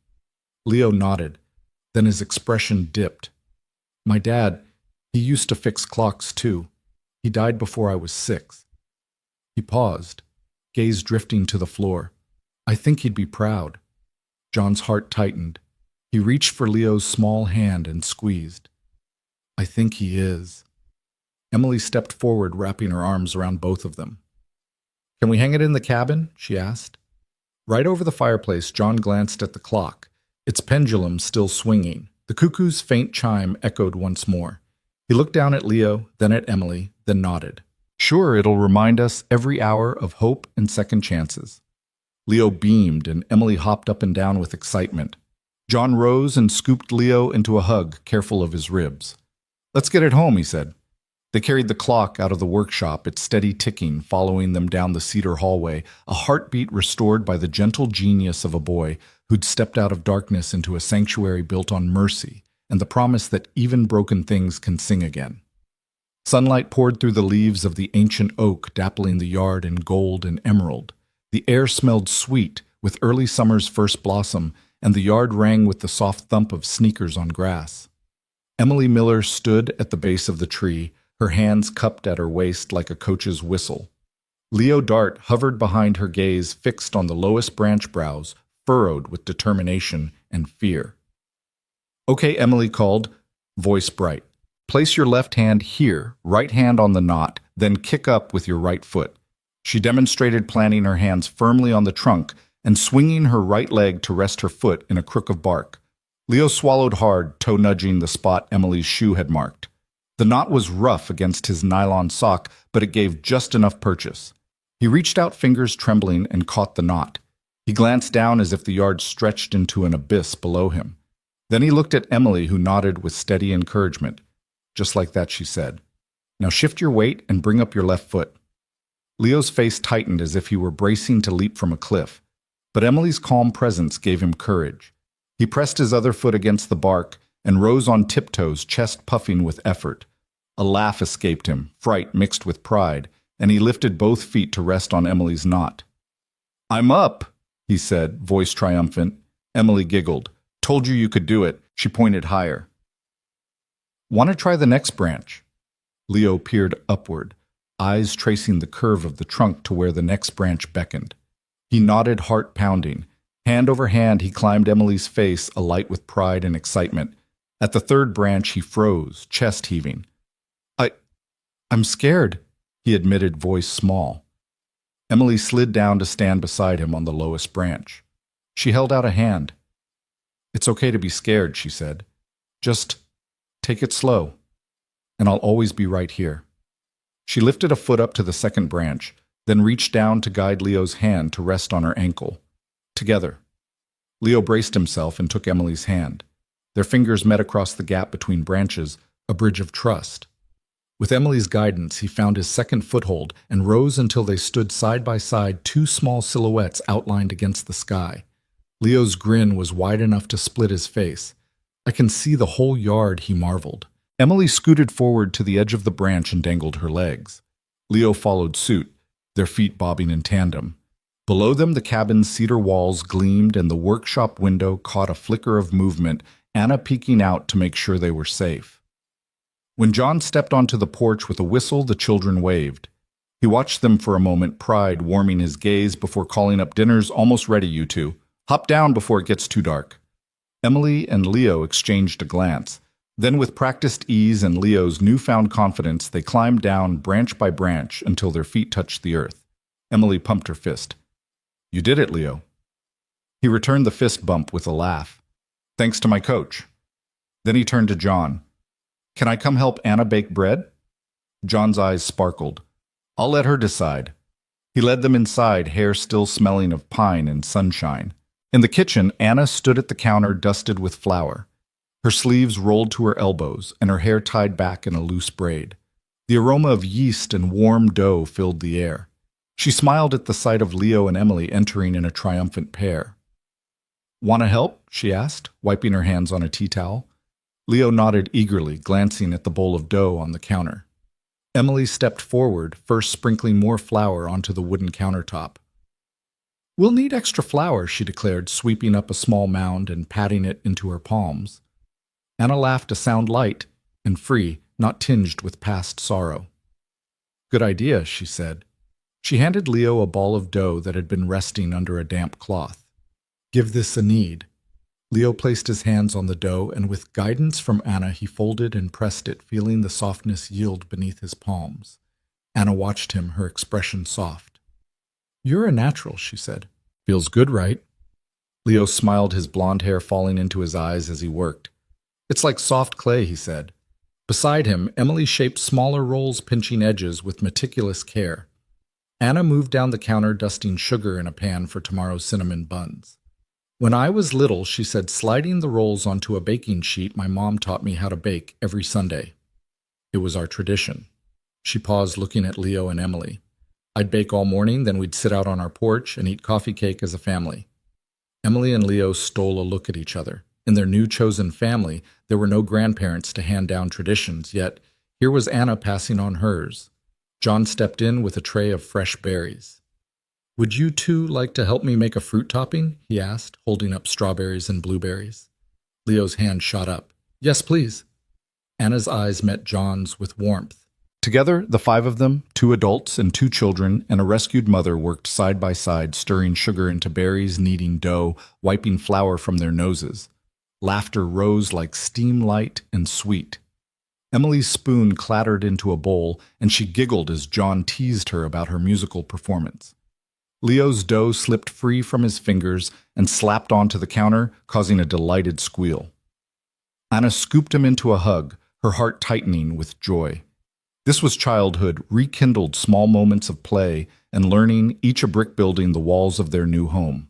Speaker 1: Leo nodded. Then his expression dipped. My dad, he used to fix clocks too. He died before I was 6. He paused, gaze drifting to the floor. I think he'd be proud. John's heart tightened. He reached for Leo's small hand and squeezed. I think he is. Emily stepped forward, wrapping her arms around both of them. Can we hang it in the cabin? She asked. Right over the fireplace, John glanced at the clock, its pendulum still swinging. The cuckoo's faint chime echoed once more. He looked down at Leo, then at Emily, then nodded. Sure, it'll remind us every hour of hope and second chances. Leo beamed, and Emily hopped up and down with excitement. John rose and scooped Leo into a hug, careful of his ribs. Let's get it home, he said. They carried the clock out of the workshop, its steady ticking following them down the cedar hallway, a heartbeat restored by the gentle genius of a boy who'd stepped out of darkness into a sanctuary built on mercy and the promise that even broken things can sing again. Sunlight poured through the leaves of the ancient oak, dappling the yard in gold and emerald. The air smelled sweet with early summer's first blossom, and the yard rang with the soft thump of sneakers on grass. Emily Miller stood at the base of the tree, her hands cupped at her waist like a coach's whistle. Leo Dart hovered behind her, gaze fixed on the lowest branch brows, furrowed with determination and fear. Okay, Emily called, voice bright. Place your left hand here, right hand on the knot, then kick up with your right foot. She demonstrated, planting her hands firmly on the trunk and swinging her right leg to rest her foot in a crook of bark. Leo swallowed hard, toe nudging the spot Emily's shoe had marked. The knot was rough against his nylon sock, but it gave just enough purchase. He reached out, fingers trembling, and caught the knot. He glanced down as if the yard stretched into an abyss below him. Then he looked at Emily, who nodded with steady encouragement. Just like that, she said. Now shift your weight and bring up your left foot. Leo's face tightened as if he were bracing to leap from a cliff, but Emily's calm presence gave him courage. He pressed his other foot against the bark and rose on tiptoes, chest puffing with effort. A laugh escaped him, fright mixed with pride, and he lifted both feet to rest on Emily's knot. I'm up, he said, voice triumphant. Emily giggled. Told you could do it. She pointed higher. Want to try the next branch? Leo peered upward, eyes tracing the curve of the trunk to where the next branch beckoned. He nodded, heart pounding. Hand over hand, he climbed Emily's face, alight with pride and excitement. At the third branch, he froze, chest heaving. I'm scared, he admitted, voice small. Emily slid down to stand beside him on the lowest branch. She held out a hand. It's okay to be scared, she said. Just take it slow, and I'll always be right here. She lifted a foot up to the second branch, then reached down to guide Leo's hand to rest on her ankle. Together. Leo braced himself and took Emily's hand. Their fingers met across the gap between branches, a bridge of trust. With Emily's guidance, he found his second foothold and rose until they stood side by side, two small silhouettes outlined against the sky. Leo's grin was wide enough to split his face. "I can see the whole yard," he marveled. Emily scooted forward to the edge of the branch and dangled her legs. Leo followed suit, their feet bobbing in tandem. Below them, the cabin's cedar walls gleamed and the workshop window caught a flicker of movement, Anna peeking out to make sure they were safe. When John stepped onto the porch with a whistle, the children waved. He watched them for a moment, pride warming his gaze before calling up, "Dinner's almost ready, you two. Hop down before it gets too dark." Emily and Leo exchanged a glance. Then, with practiced ease and Leo's newfound confidence, they climbed down branch by branch until their feet touched the earth. Emily pumped her fist. "You did it, Leo." He returned the fist bump with a laugh. "Thanks to my coach." Then he turned to John. "Can I come help Anna bake bread?" John's eyes sparkled. "I'll let her decide." He led them inside, hair still smelling of pine and sunshine. In the kitchen, Anna stood at the counter dusted with flour. Her sleeves rolled to her elbows, and her hair tied back in a loose braid. The aroma of yeast and warm dough filled the air. She smiled at the sight of Leo and Emily entering in a triumphant pair. "Want to help?" she asked, wiping her hands on a tea towel. Leo nodded eagerly, glancing at the bowl of dough on the counter. Emily stepped forward, first sprinkling more flour onto the wooden countertop. "We'll need extra flour," she declared, sweeping up a small mound and patting it into her palms. Anna laughed, a sound light and free, not tinged with past sorrow. "Good idea," she said. She handed Leo a ball of dough that had been resting under a damp cloth. "Give this a knead." Leo placed his hands on the dough, and with guidance from Anna, he folded and pressed it, feeling the softness yield beneath his palms. Anna watched him, her expression soft. "You're a natural," she said. "Feels good, right?" Leo smiled, his blonde hair falling into his eyes as he worked. "It's like soft clay," he said. Beside him, Emily shaped smaller rolls, pinching edges with meticulous care. Anna moved down the counter, dusting sugar in a pan for tomorrow's cinnamon buns. "When I was little," she said, sliding the rolls onto a baking sheet, "my mom taught me how to bake every Sunday. It was our tradition." She paused, looking at Leo and Emily. "I'd bake all morning, then we'd sit out on our porch and eat coffee cake as a family." Emily and Leo stole a look at each other. In their new chosen family, there were no grandparents to hand down traditions, yet here was Anna passing on hers. John stepped in with a tray of fresh berries. "Would you two like to help me make a fruit topping?" he asked, holding up strawberries and blueberries. Leo's hand shot up. "Yes, please." Anna's eyes met John's with warmth. Together, the five of them, 2 adults and 2 children, and a rescued mother worked side by side, stirring sugar into berries, kneading dough, wiping flour from their noses. Laughter rose like steam, light and sweet. Emily's spoon clattered into a bowl, and she giggled as John teased her about her musical performance. Leo's dough slipped free from his fingers and slapped onto the counter, causing a delighted squeal. Anna scooped him into a hug, her heart tightening with joy. This was childhood, rekindled small moments of play and learning, each a brick building the walls of their new home.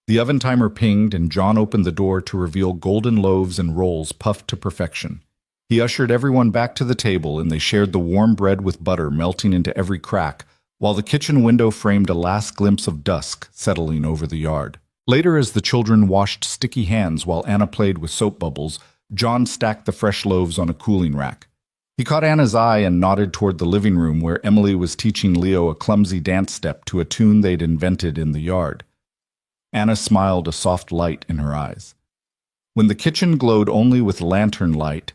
Speaker 1: The oven timer pinged, and John opened the door to reveal golden loaves and rolls puffed to perfection. He ushered everyone back to the table, and they shared the warm bread with butter melting into every crack, while the kitchen window framed a last glimpse of dusk settling over the yard. Later, as the children washed sticky hands while Anna played with soap bubbles, John stacked the fresh loaves on a cooling rack. He caught Anna's eye and nodded toward the living room where Emily was teaching Leo a clumsy dance step to a tune they'd invented in the yard. Anna smiled, a soft light in her eyes. When the kitchen glowed only with lantern light,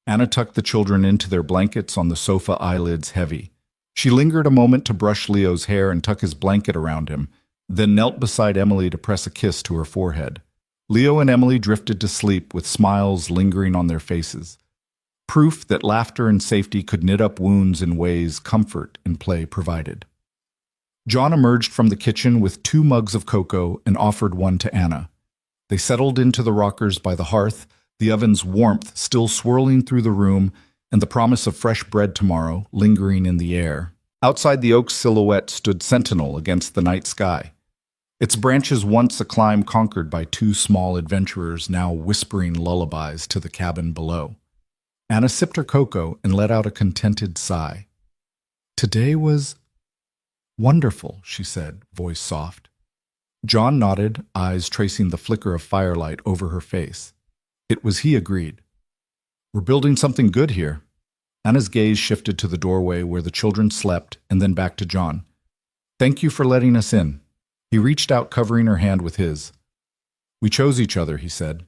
Speaker 1: Anna tucked the children into their blankets on the sofa, eyelids heavy. She lingered a moment to brush Leo's hair and tuck his blanket around him, then knelt beside Emily to press a kiss to her forehead. Leo and Emily drifted to sleep with smiles lingering on their faces. Proof that laughter and safety could knit up wounds in ways comfort and play provided. John emerged from the kitchen with 2 mugs of cocoa and offered one to Anna. They settled into the rockers by the hearth, the oven's warmth still swirling through the room, and the promise of fresh bread tomorrow lingering in the air. Outside, the oak's silhouette stood sentinel against the night sky. Its branches, once a climb conquered by two small adventurers, now whispering lullabies to the cabin below. Anna sipped her cocoa and let out a contented sigh. "Today was wonderful," she said, voice soft. John nodded, eyes tracing the flicker of firelight over her face. It was he agreed. "We're building something good here." Anna's gaze shifted to the doorway where the children slept and then back to John. "Thank you for letting us in." He reached out, covering her hand with his. "We chose each other," he said,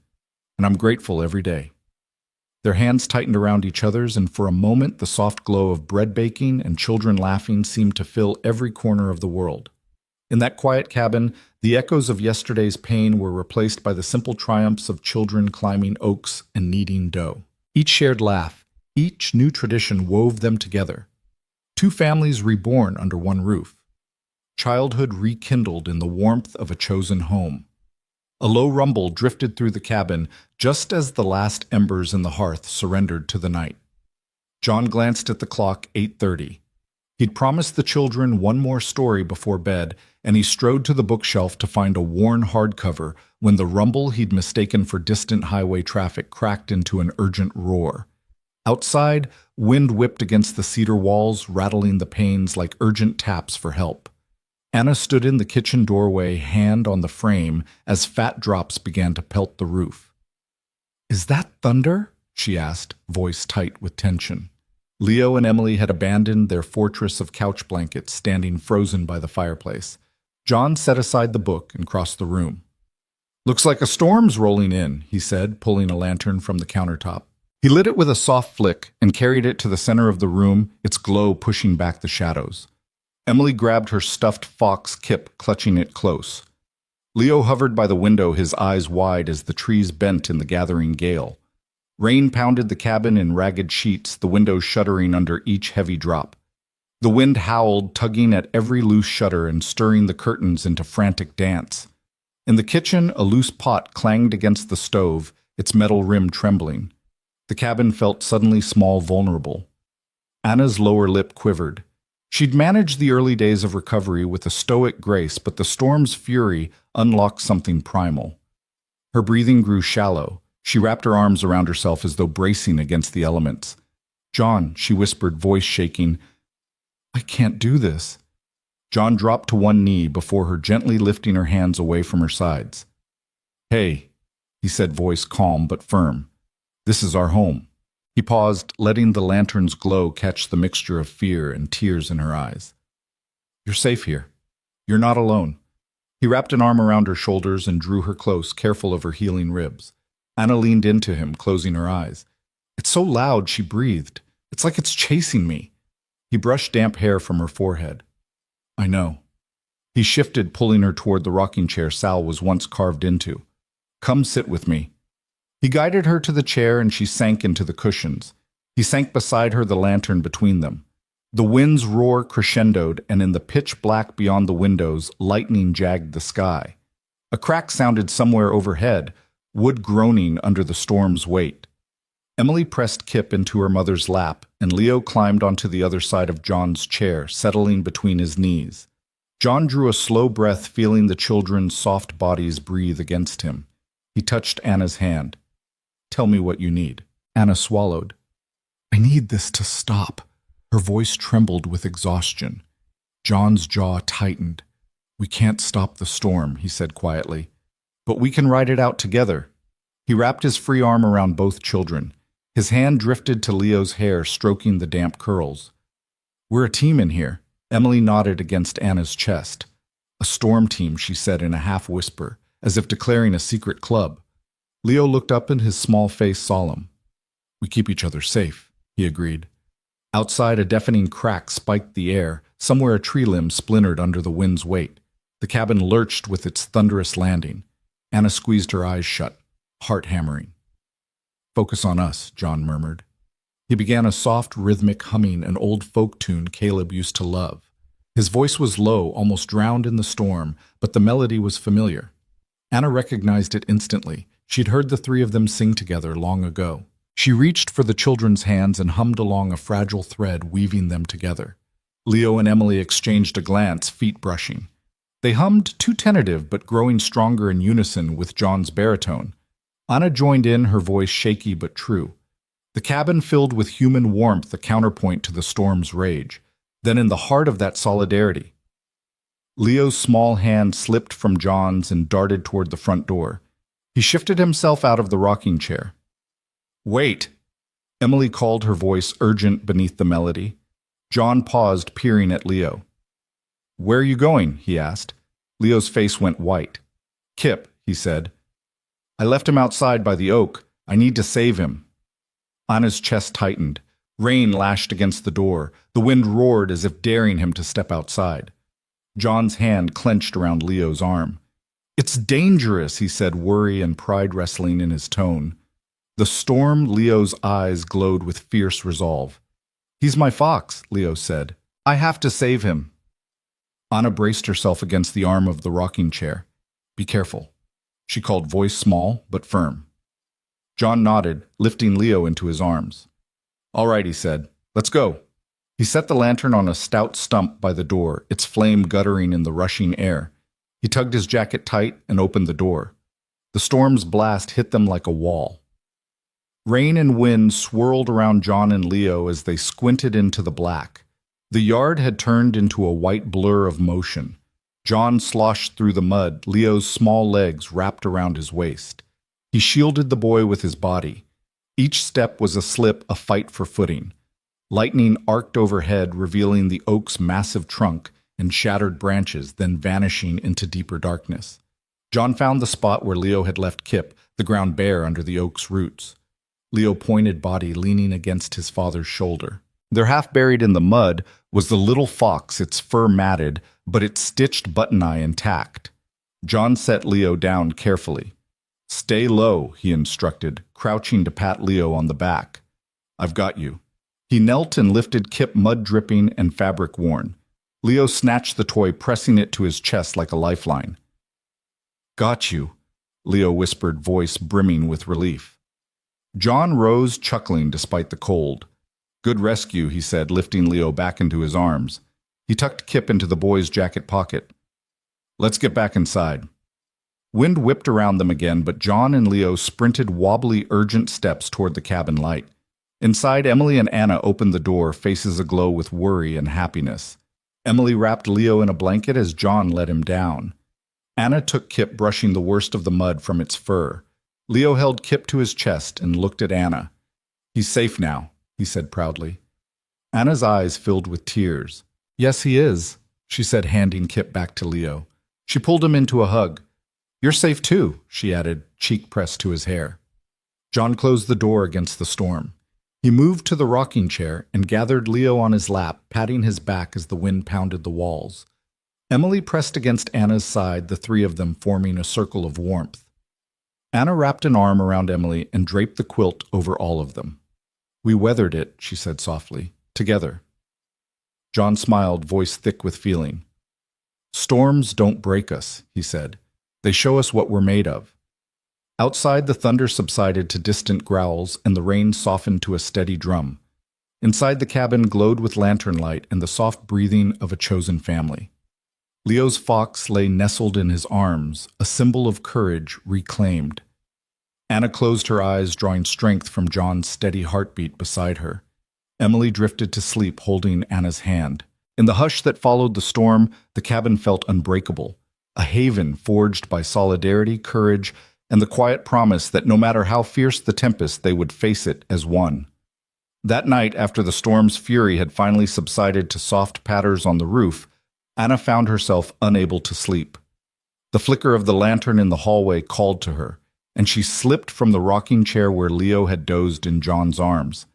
Speaker 1: "and I'm grateful every day." Their hands tightened around each other's, and for a moment the soft glow of bread baking and children laughing seemed to fill every corner of the world. In that quiet cabin, the echoes of yesterday's pain were replaced by the simple triumphs of children climbing oaks and kneading dough. Each shared laugh, each new tradition wove them together. Two families reborn under one roof. Childhood rekindled in the warmth of a chosen home. A low rumble drifted through the cabin just as the last embers in the hearth surrendered to the night. John glanced at the clock, 8:30. He'd promised the children one more story before bed, and he strode to the bookshelf to find a worn hardcover when the rumble he'd mistaken for distant highway traffic cracked into an urgent roar. Outside, wind whipped against the cedar walls, rattling the panes like urgent taps for help. Anna stood in the kitchen doorway, hand on the frame, as fat drops began to pelt the roof. "Is that thunder?" she asked, voice tight with tension. Leo and Emily had abandoned their fortress of couch blankets, standing frozen by the fireplace. John set aside the book and crossed the room. "Looks like a storm's rolling in," he said, pulling a lantern from the countertop. He lit it with a soft flick and carried it to the center of the room, its glow pushing back the shadows. Emily grabbed her stuffed fox Kip, clutching it close. Leo hovered by the window, his eyes wide as the trees bent in the gathering gale. Rain pounded the cabin in ragged sheets, the windows shuddering under each heavy drop. The wind howled, tugging at every loose shutter and stirring the curtains into frantic dance. In the kitchen, a loose pot clanged against the stove, its metal rim trembling. The cabin felt suddenly small, vulnerable. Anna's lower lip quivered. She'd managed the early days of recovery with a stoic grace, but the storm's fury unlocked something primal. Her breathing grew shallow. She wrapped her arms around herself as though bracing against the elements. "John," she whispered, voice shaking, "I can't do this." John dropped to one knee before her, gently lifting her hands away from her sides. "Hey," he said, voice calm but firm. "This is our home." He paused, letting the lantern's glow catch the mixture of fear and tears in her eyes. "You're safe here. You're not alone." He wrapped an arm around her shoulders and drew her close, careful of her healing ribs. Anna leaned into him, closing her eyes. "It's so loud," she breathed. "It's like it's chasing me." He brushed damp hair from her forehead. "I know." He shifted, pulling her toward the rocking chair Sal was once carved into. "Come sit with me." He guided her to the chair and she sank into the cushions. He sank beside her, the lantern between them. The wind's roar crescendoed, and in the pitch black beyond the windows, lightning jagged the sky. A crack sounded somewhere overhead, wood groaning under the storm's weight. Emily pressed Kip into her mother's lap, and Leo climbed onto the other side of John's chair, settling between his knees. John drew a slow breath, feeling the children's soft bodies breathe against him. He touched Anna's hand. "Tell me what you need." Anna swallowed. "I need this to stop." Her voice trembled with exhaustion. John's jaw tightened. "We can't stop the storm," he said quietly. "But we can ride it out together." He wrapped his free arm around both children. His hand drifted to Leo's hair, stroking the damp curls. "We're a team in here." Emily nodded against Anna's chest. "A storm team," she said in a half-whisper, as if declaring a secret club. Leo looked up, and his small face solemn. "We keep each other safe," he agreed. Outside, a deafening crack spiked the air. Somewhere a tree limb splintered under the wind's weight. The cabin lurched with its thunderous landing. Anna squeezed her eyes shut, heart hammering. "Focus on us," John murmured. He began a soft, rhythmic humming, an old folk tune Caleb used to love. His voice was low, almost drowned in the storm, but the melody was familiar. Anna recognized it instantly. She'd heard the three of them sing together long ago. She reached for the children's hands and hummed along a fragile thread, weaving them together. Leo and Emily exchanged a glance, feet brushing. They hummed, too tentative but growing stronger in unison with John's baritone. Anna joined in, her voice shaky but true. The cabin filled with human warmth, a counterpoint to the storm's rage. Then in the heart of that solidarity, Leo's small hand slipped from John's and darted toward the front door. He shifted himself out of the rocking chair. "Wait!" Emily called, her voice urgent beneath the melody. John paused, peering at Leo. "Where are you going?" he asked. Leo's face went white. "Kip," he said. "I left him outside by the oak. I need to save him." Anna's chest tightened. Rain lashed against the door. The wind roared as if daring him to step outside. John's hand clenched around Leo's arm. "It's dangerous," he said, worry and pride wrestling in his tone. The storm, Leo's eyes glowed with fierce resolve. "He's my fox," Leo said. "I have to save him." Anna braced herself against the arm of the rocking chair. "Be careful," she called, voice small but firm. John nodded, lifting Leo into his arms. "All right," he said. "Let's go." He set the lantern on a stout stump by the door, its flame guttering in the rushing air. He tugged his jacket tight and opened the door. The storm's blast hit them like a wall. Rain and wind swirled around John and Leo as they squinted into the black. The yard had turned into a white blur of motion. John sloshed through the mud, Leo's small legs wrapped around his waist. He shielded the boy with his body. Each step was a slip, a fight for footing. Lightning arced overhead, revealing the oak's massive trunk and shattered branches, then vanishing into deeper darkness. John found the spot where Leo had left Kip, the ground bare under the oak's roots. Leo pointed body leaning against his father's shoulder. There, half buried in the mud, was the little fox, its fur matted, but its stitched button eye intact. John set Leo down carefully. "Stay low," he instructed, crouching to pat Leo on the back. "I've got you." He knelt and lifted Kip, mud-dripping and fabric-worn. Leo snatched the toy, pressing it to his chest like a lifeline. "Got you," Leo whispered, voice brimming with relief. John rose, chuckling despite the cold. "Good rescue," he said, lifting Leo back into his arms. He tucked Kip into the boy's jacket pocket. "Let's get back inside." Wind whipped around them again, but John and Leo sprinted wobbly, urgent steps toward the cabin light. Inside, Emily and Anna opened the door, faces aglow with worry and happiness. Emily wrapped Leo in a blanket as John let him down. Anna took Kip, brushing the worst of the mud from its fur. Leo held Kip to his chest and looked at Anna. "He's safe now," he said proudly. Anna's eyes filled with tears. "Yes, he is," she said, handing Kip back to Leo. She pulled him into a hug. "You're safe too," she added, cheek pressed to his hair. John closed the door against the storm. He moved to the rocking chair and gathered Leo on his lap, patting his back as the wind pounded the walls. Emily pressed against Anna's side, the three of them forming a circle of warmth. Anna wrapped an arm around Emily and draped the quilt over all of them. "We weathered it," she said softly, "together." John smiled, voice thick with feeling. "Storms don't break us," he said. "They show us what we're made of." Outside, the thunder subsided to distant growls, and the rain softened to a steady drum. Inside, the cabin glowed with lantern light and the soft breathing of a chosen family. Leo's fox lay nestled in his arms, a symbol of courage reclaimed. Anna closed her eyes, drawing strength from John's steady heartbeat beside her. Emily drifted to sleep, holding Anna's hand. In the hush that followed the storm, the cabin felt unbreakable, a haven forged by solidarity, courage, and the quiet promise that no matter how fierce the tempest, they would face it as one. That night, after the storm's fury had finally subsided to soft patters on the roof, Anna found herself unable to sleep. The flicker of the lantern in the hallway called to her, and she slipped from the rocking chair where Leo had dozed in John's arms.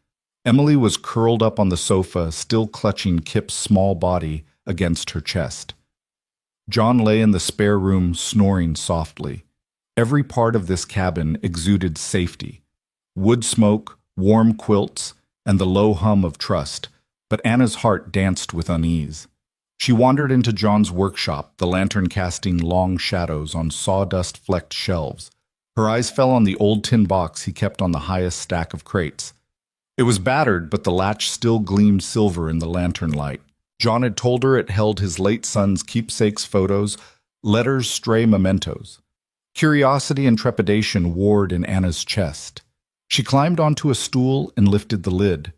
Speaker 1: Emily was curled up on the sofa, still clutching Kip's small body against her chest. John lay in the spare room, snoring softly. Every part of this cabin exuded safety. Wood smoke, warm quilts, and the low hum of trust, but Anna's heart danced with unease. She wandered into John's workshop, the lantern casting long shadows on sawdust-flecked shelves. Her eyes fell on the old tin box he kept on the highest stack of crates. It was battered, but the latch still gleamed silver in the lantern light. John had told her it held his late son's keepsakes photos, letters, stray mementos. Curiosity and trepidation warred in Anna's chest. She climbed onto a stool and lifted the lid.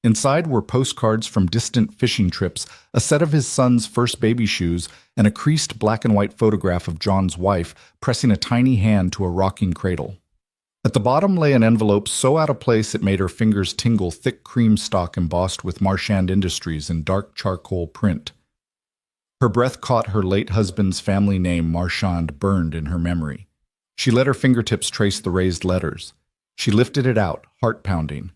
Speaker 1: Inside were postcards from distant fishing trips, a set of his son's first baby shoes, and a creased black and white photograph of John's wife pressing a tiny hand to a rocking cradle. At the bottom lay an envelope so out of place it made her fingers tingle, thick cream stock embossed with Marchand Industries in dark charcoal print. Her breath caught her late husband's family name, Marchand, burned in her memory. She let her fingertips trace the raised letters. She lifted it out, heart pounding.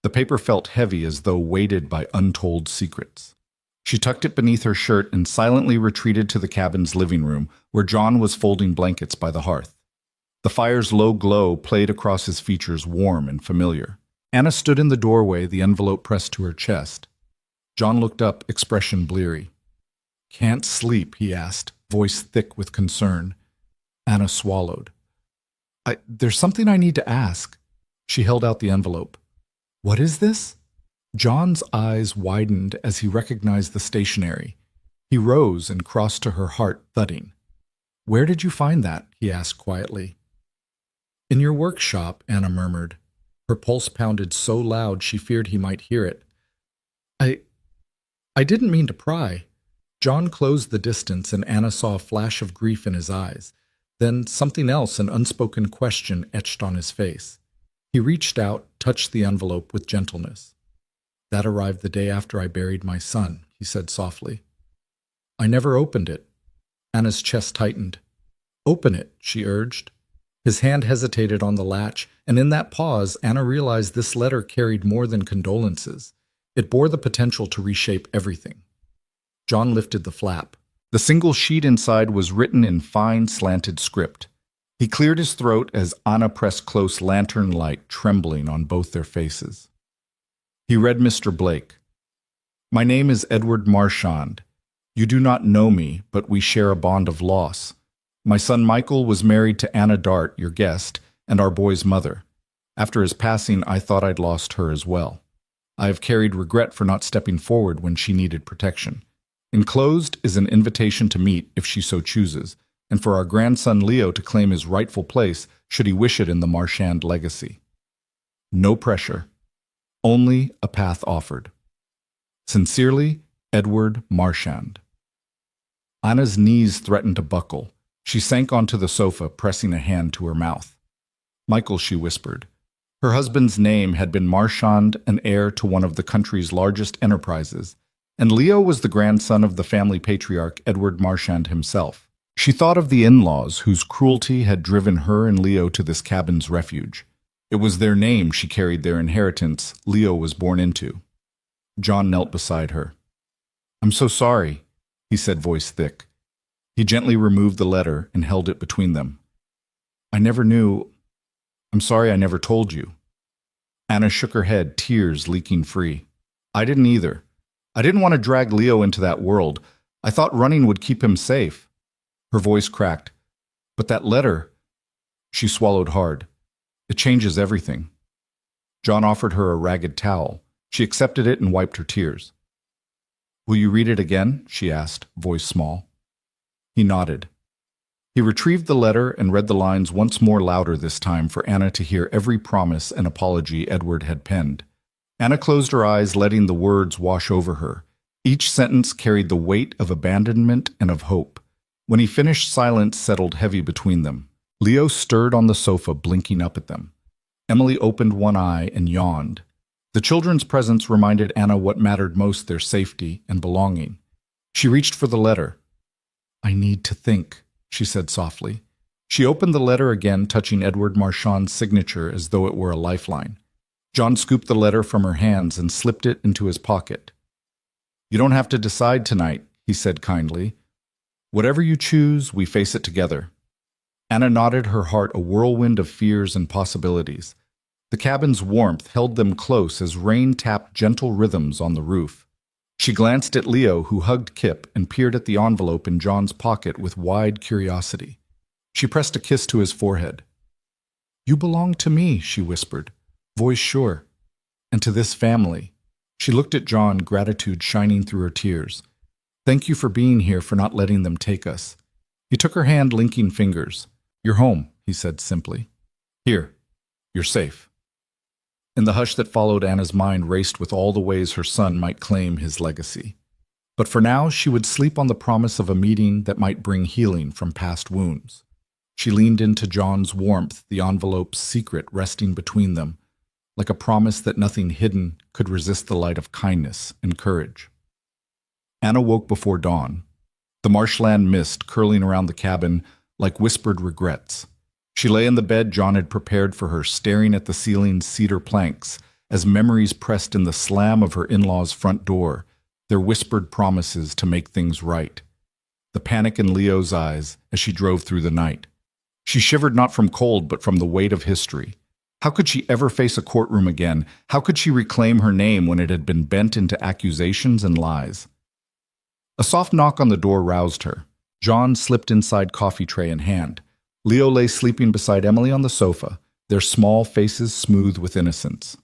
Speaker 1: The paper felt heavy as though weighted by untold secrets. She tucked it beneath her shirt and silently retreated to the cabin's living room, where John was folding blankets by the hearth. The fire's low glow played across his features, warm and familiar. Anna stood in the doorway, the envelope pressed to her chest. John looked up, expression bleary. "Can't sleep?" he asked, voice thick with concern. Anna swallowed. There's something I need to ask." She held out the envelope. "What is this?" John's eyes widened as he recognized the stationery. He rose and crossed to her, heart thudding. "Where did you find that?" he asked quietly. "In your workshop," Anna murmured. Her pulse pounded so loud she feared he might hear it. I didn't mean to pry." John closed the distance, and Anna saw a flash of grief in his eyes. Then something else, an unspoken question, etched on his face. He reached out, touched the envelope with gentleness. "That arrived the day after I buried my son," he said softly. "I never opened it." Anna's chest tightened. "Open it," she urged. His hand hesitated on the latch, and in that pause, Anna realized this letter carried more than condolences. It bore the potential to reshape everything. John lifted the flap. The single sheet inside was written in fine, slanted script. He cleared his throat as Anna pressed close, lantern light trembling on both their faces. He read Mr. Blake. "My name is Edward Marchand. You do not know me, but we share a bond of loss. My son Michael was married to Anna Dart, your guest, and our boy's mother. After his passing, I thought I'd lost her as well. I have carried regret for not stepping forward when she needed protection. Enclosed is an invitation to meet, if she so chooses, and for our grandson Leo to claim his rightful place should he wish it in the Marchand legacy. No pressure, only a path offered. Sincerely, Edward Marchand." Anna's knees threatened to buckle. She sank onto the sofa, pressing a hand to her mouth. "Michael," she whispered. Her husband's name had been Marchand, an heir to one of the country's largest enterprises, and Leo was the grandson of the family patriarch Edward Marchand himself. She thought of the in-laws whose cruelty had driven her and Leo to this cabin's refuge. It was their name she carried, their inheritance Leo was born into. John knelt beside her. "I'm so sorry," he said, voice thick. He gently removed the letter and held it between them. "I never knew. I'm sorry I never told you." Anna shook her head, tears leaking free. "I didn't either. I didn't want to drag Leo into that world. I thought running would keep him safe." Her voice cracked. "But that letter—" She swallowed hard. "It changes everything." John offered her a ragged towel. She accepted it and wiped her tears. "Will you read it again?" she asked, voice small. He nodded. He retrieved the letter and read the lines once more, louder this time, for Anna to hear every promise and apology Edward had penned. Anna closed her eyes, letting the words wash over her. Each sentence carried the weight of abandonment and of hope. When he finished, silence settled heavy between them. Leo stirred on the sofa, blinking up at them. Emily opened one eye and yawned. The children's presence reminded Anna what mattered most, their safety and belonging. She reached for the letter. "I need to think," she said softly. She opened the letter again, touching Edward Marchand's signature as though it were a lifeline. John scooped the letter from her hands and slipped it into his pocket. "You don't have to decide tonight," he said kindly. "Whatever you choose, we face it together." Anna nodded, her heart a whirlwind of fears and possibilities. The cabin's warmth held them close as rain tapped gentle rhythms on the roof. She glanced at Leo, who hugged Kip, and peered at the envelope in John's pocket with wide curiosity. She pressed a kiss to his forehead. You belong to me, she whispered, voice sure, and to this family. She looked at John, gratitude shining through her tears. Thank you for being here, for not letting them take us. He took her hand, linking fingers. You're home, he said simply. Here, you're safe. In the hush that followed, Anna's mind raced with all the ways her son might claim his legacy. But for now, she would sleep on the promise of a meeting that might bring healing from past wounds. She leaned into John's warmth, the envelope's secret resting between them, like a promise that nothing hidden could resist the light of kindness and courage. Anna woke before dawn, the marshland mist curling around the cabin like whispered regrets. She lay in the bed John had prepared for her, staring at the ceiling's cedar planks as memories pressed in the slam of her in-laws' front door, their whispered promises to make things right. The panic in Leo's eyes as she drove through the night. She shivered not from cold but from the weight of history. How could she ever face a courtroom again? How could she reclaim her name when it had been bent into accusations and lies? A soft knock on the door roused her. John slipped inside, coffee tray in hand. Leo lay sleeping beside Emily on the sofa, their small faces smooth with innocence.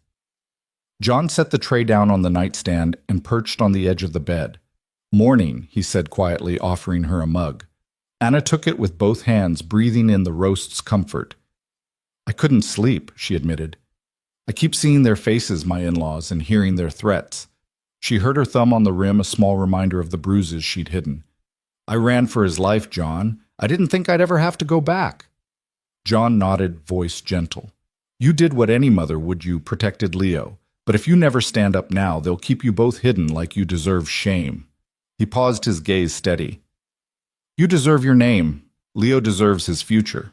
Speaker 1: John set the tray down on the nightstand and perched on the edge of the bed. Morning, he said quietly, offering her a mug. Anna took it with both hands, breathing in the roast's comfort. I couldn't sleep, she admitted. I keep seeing their faces, my in-laws, and hearing their threats. She hurt her thumb on the rim, a small reminder of the bruises she'd hidden. I ran for his life, John. I didn't think I'd ever have to go back. John nodded, voice gentle. You did what any mother would. You protected Leo. But if you never stand up now, they'll keep you both hidden like you deserve shame. He paused, his gaze steady. You deserve your name. Leo deserves his future.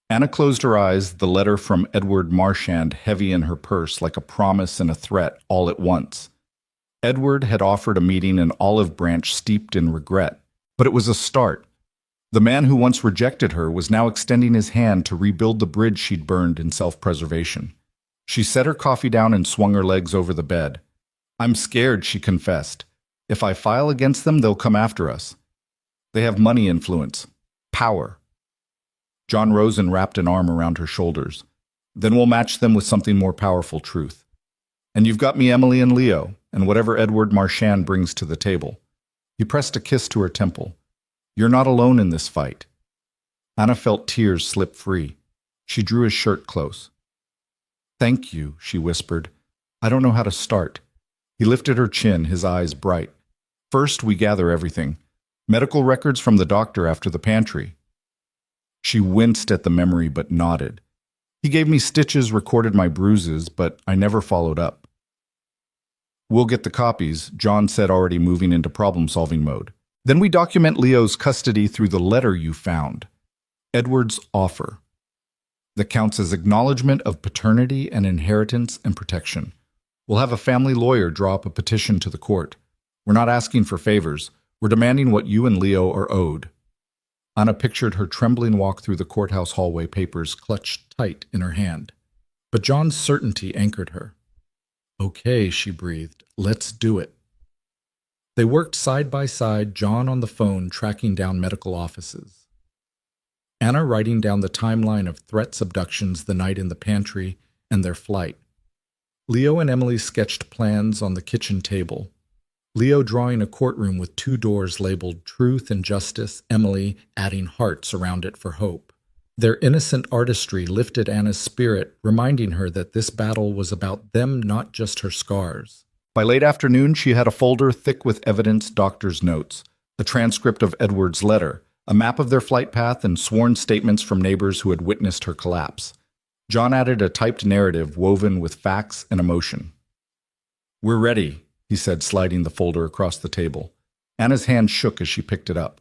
Speaker 1: Anna closed her eyes, the letter from Edward Marchand heavy in her purse like a promise and a threat all at once. Edward had offered a meeting in Olive Branch steeped in regret, but it was a start. The man who once rejected her was now extending his hand to rebuild the bridge she'd burned in self-preservation. She set her coffee down and swung her legs over the bed. I'm scared, she confessed. If I file against them, they'll come after us. They have money influence, power. John rose and wrapped an arm around her shoulders. Then we'll match them with something more powerful, truth. And you've got me, Emily and Leo, and whatever Edward Marchand brings to the table. He pressed a kiss to her temple. You're not alone in this fight. Anna felt tears slip free. She drew his shirt close. Thank you, she whispered. I don't know how to start. He lifted her chin, his eyes bright. First, we gather everything. Medical records from the doctor after the pantry. She winced at the memory but nodded. He gave me stitches, recorded my bruises, but I never followed up. We'll get the copies, John said, already moving into problem-solving mode. Then we document Leo's custody through the letter you found. Edward's offer. That counts as acknowledgement of paternity and inheritance and protection. We'll have a family lawyer draw up a petition to the court. We're not asking for favors. We're demanding what you and Leo are owed. Anna pictured her trembling walk through the courthouse hallway, papers clutched tight in her hand. But John's certainty anchored her. Okay, she breathed. Let's do it. They worked side by side, John on the phone tracking down medical offices. Anna writing down the timeline of threats, abductions, the night in the pantry, and their flight. Leo and Emily sketched plans on the kitchen table. Leo drawing a courtroom with 2 doors labeled Truth and Justice, Emily adding hearts around it for hope. Their innocent artistry lifted Anna's spirit, reminding her that this battle was about them, not just her scars. By late afternoon, she had a folder thick with evidence, doctor's notes, a transcript of Edward's letter, a map of their flight path, and sworn statements from neighbors who had witnessed her collapse. John added a typed narrative woven with facts and emotion. We're ready, he said, sliding the folder across the table. Anna's hand shook as she picked it up.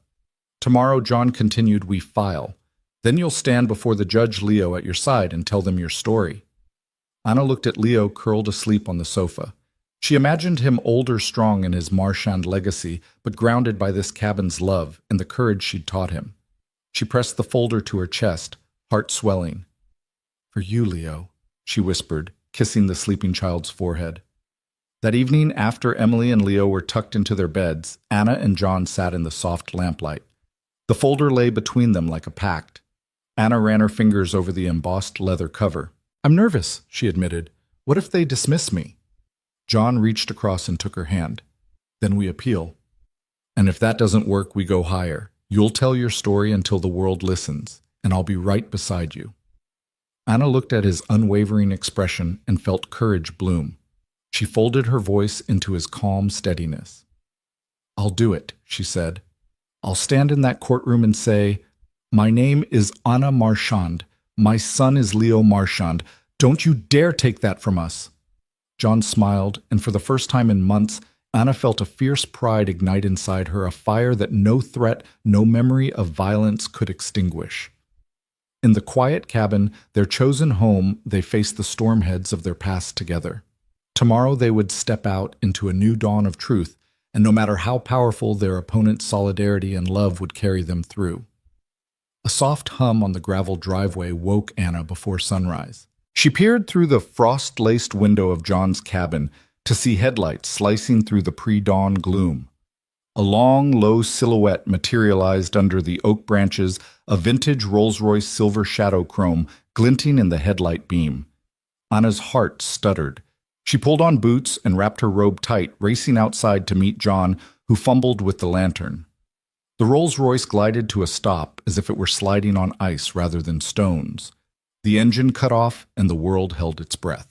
Speaker 1: Tomorrow, John continued, we file. Then you'll stand before the judge, Leo, at your side and tell them your story. Anna looked at Leo curled asleep on the sofa. She imagined him older, strong in his Marchand legacy, but grounded by this cabin's love and the courage she'd taught him. She pressed the folder to her chest, heart swelling. For you, Leo, she whispered, kissing the sleeping child's forehead. That evening, after Emily and Leo were tucked into their beds, Anna and John sat in the soft lamplight. The folder lay between them like a pact. Anna ran her fingers over the embossed leather cover. I'm nervous, she admitted. What if they dismiss me? John reached across and took her hand. Then we appeal. And if that doesn't work, we go higher. You'll tell your story until the world listens, and I'll be right beside you. Anna looked at his unwavering expression and felt courage bloom. She folded her voice into his calm steadiness. I'll do it, she said. I'll stand in that courtroom and say, my name is Anna Marchand. My son is Leo Marchand. Don't you dare take that from us. John smiled, and for the first time in months, Anna felt a fierce pride ignite inside her, a fire that no threat, no memory of violence could extinguish. In the quiet cabin, their chosen home, they faced the stormheads of their past together. Tomorrow they would step out into a new dawn of truth, and no matter how powerful their opponent's solidarity and love would carry them through. A soft hum on the gravel driveway woke Anna before sunrise. She peered through the frost-laced window of John's cabin to see headlights slicing through the pre-dawn gloom. A long, low silhouette materialized under the oak branches, a vintage Rolls-Royce silver shadow chrome glinting in the headlight beam. Anna's heart stuttered. She pulled on boots and wrapped her robe tight, racing outside to meet John, who fumbled with the lantern. The Rolls-Royce glided to a stop as if it were sliding on ice rather than stones. The engine cut off and the world held its breath.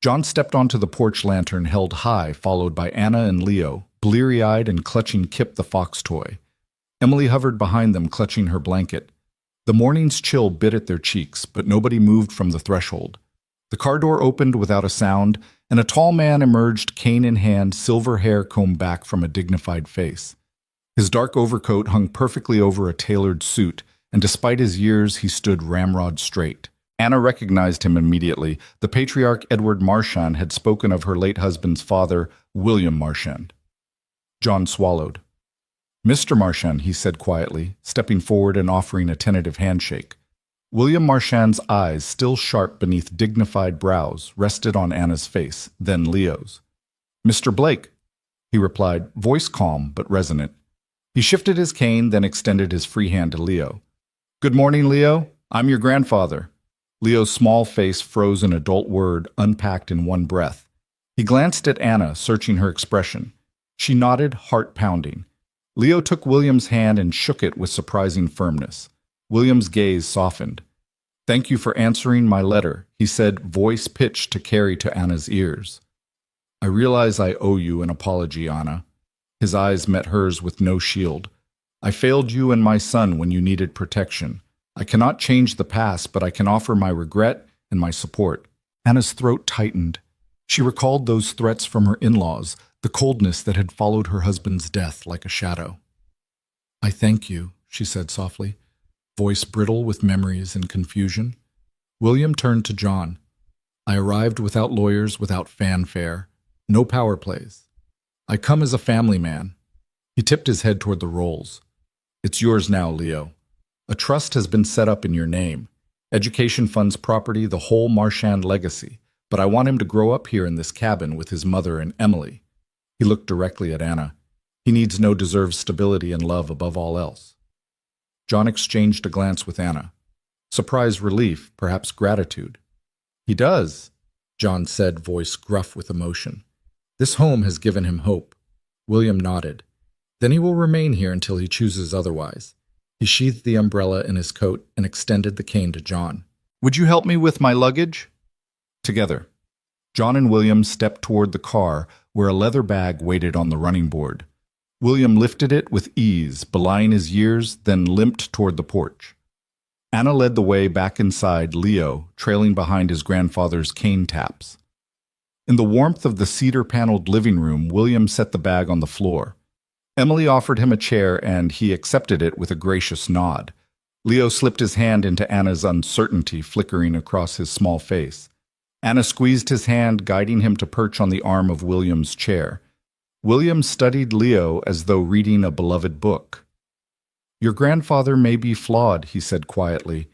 Speaker 1: John stepped onto the porch lantern held high, followed by Anna and Leo, bleary-eyed and clutching Kip the fox toy. Emily hovered behind them, clutching her blanket. The morning's chill bit at their cheeks, but nobody moved from the threshold. The car door opened without a sound, and a tall man emerged, cane in hand, silver hair combed back from a dignified face. His dark overcoat hung perfectly over a tailored suit, and despite his years, he stood ramrod straight. Anna recognized him immediately. The patriarch Edward Marchand had spoken of her late husband's father, William Marchand. John swallowed. Mr. Marchand, he said quietly, stepping forward and offering a tentative handshake. William Marchand's eyes, still sharp beneath dignified brows, rested on Anna's face, then Leo's. Mr. Blake, he replied, voice calm but resonant. He shifted his cane, then extended his free hand to Leo. Good morning, Leo. I'm your grandfather. Leo's small face froze an adult word, unpacked in one breath. He glanced at Anna, searching her expression. She nodded, heart pounding. Leo took William's hand and shook it with surprising firmness. William's gaze softened. Thank you for answering my letter, he said, voice pitched to carry to Anna's ears. I realize I owe you an apology, Anna. His eyes met hers with no shield. I failed you and my son when you needed protection. I cannot change the past, but I can offer my regret and my support. Anna's throat tightened. She recalled those threats from her in-laws, the coldness that had followed her husband's death like a shadow. I thank you, she said softly, voice brittle with memories and confusion. William turned to John. I arrived without lawyers, without fanfare, no power plays. I come as a family man. He tipped his head toward the rolls. It's yours now, Leo. A trust has been set up in your name. Education funds property, the whole Marchand legacy, but I want him to grow up here in this cabin with his mother and Emily. He looked directly at Anna. He needs no deserved stability and love above all else. John exchanged a glance with Anna. Surprised relief, perhaps gratitude. He does, John said, voice gruff with emotion. This home has given him hope. William nodded. Then he will remain here until he chooses otherwise. He sheathed the umbrella in his coat and extended the cane to John. Would you help me with my luggage? Together. John and William stepped toward the car, where a leather bag waited on the running board. William lifted it with ease, belying his years, then limped toward the porch. Anna led the way back inside, Leo trailing behind his grandfather's cane taps. In the warmth of the cedar-paneled living room, William set the bag on the floor. Emily offered him a chair, and he accepted it with a gracious nod. Leo slipped his hand into Anna's uncertainty flickering across his small face. Anna squeezed his hand, guiding him to perch on the arm of William's chair. William studied Leo as though reading a beloved book. Your grandfather may be flawed, he said quietly,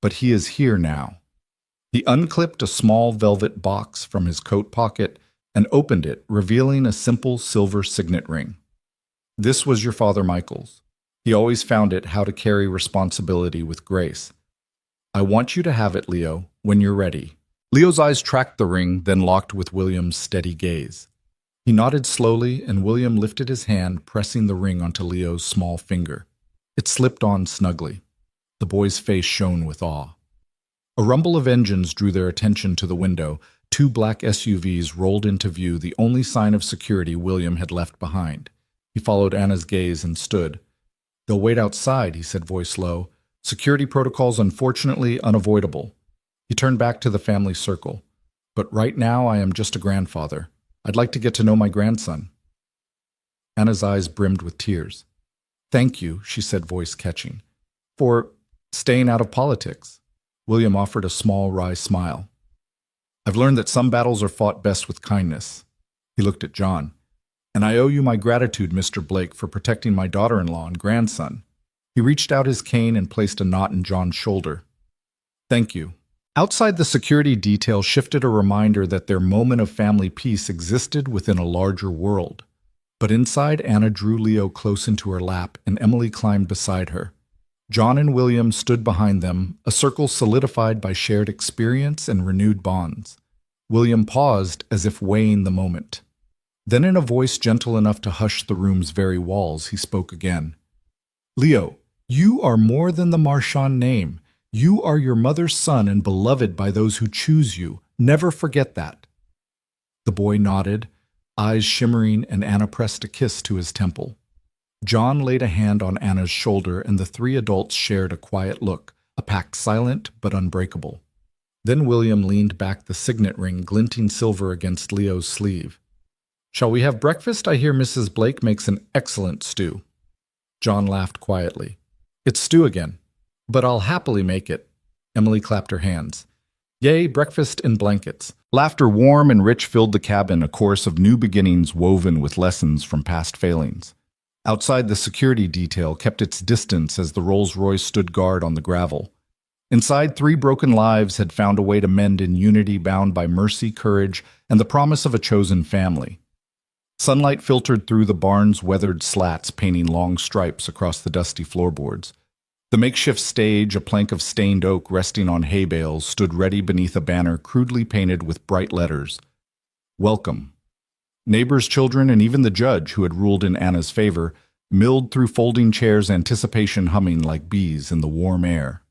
Speaker 1: but he is here now. He unclipped a small velvet box from his coat pocket and opened it, revealing a simple silver signet ring. This was your father Michael's. He always found it how to carry responsibility with grace. I want you to have it, Leo, when you're ready. Leo's eyes tracked the ring, then locked with William's steady gaze. He nodded slowly, and William lifted his hand, pressing the ring onto Leo's small finger. It slipped on snugly. The boy's face shone with awe. A rumble of engines drew their attention to the window. Two black SUVs rolled into view, the only sign of security William had left behind. He followed Anna's gaze and stood. "They'll wait outside," he said, voice low. "Security protocols unfortunately unavoidable." He turned back to the family circle. "But right now I am just a grandfather. I'd like to get to know my grandson." Anna's eyes brimmed with tears. "Thank you," she said, voice catching, "for staying out of politics." William offered a small, wry smile. "I've learned that some battles are fought best with kindness." He looked at John. "And I owe you my gratitude, Mr. Blake, for protecting my daughter-in-law and grandson." He reached out his cane and placed a knot in John's shoulder. "Thank you." Outside, the security detail shifted, a reminder that their moment of family peace existed within a larger world. But inside, Anna drew Leo close into her lap, and Emily climbed beside her. John and William stood behind them, a circle solidified by shared experience and renewed bonds. William paused, as if weighing the moment. Then, in a voice gentle enough to hush the room's very walls, he spoke again. "Leo, you are more than the Marchand name. You are your mother's son and beloved by those who choose you. Never forget that." The boy nodded, eyes shimmering, and Anna pressed a kiss to his temple. John laid a hand on Anna's shoulder, and the three adults shared a quiet look, a pact silent but unbreakable. Then William leaned back, the signet ring glinting silver against Leo's sleeve. "Shall we have breakfast? I hear Mrs. Blake makes an excellent stew." John laughed quietly. "It's stew again. But I'll happily make it." Emily clapped her hands. "Yay, breakfast in blankets." Laughter warm and rich filled the cabin, a chorus of new beginnings woven with lessons from past failings. Outside, the security detail kept its distance as the Rolls-Royce stood guard on the gravel. Inside, three broken lives had found a way to mend in unity, bound by mercy, courage, and the promise of a chosen family. Sunlight filtered through the barn's weathered slats, painting long stripes across the dusty floorboards. The makeshift stage, a plank of stained oak resting on hay bales, stood ready beneath a banner crudely painted with bright letters. "Welcome." Neighbors, children, and even the judge, who had ruled in Anna's favor, milled through folding chairs, anticipation humming like bees in the warm air.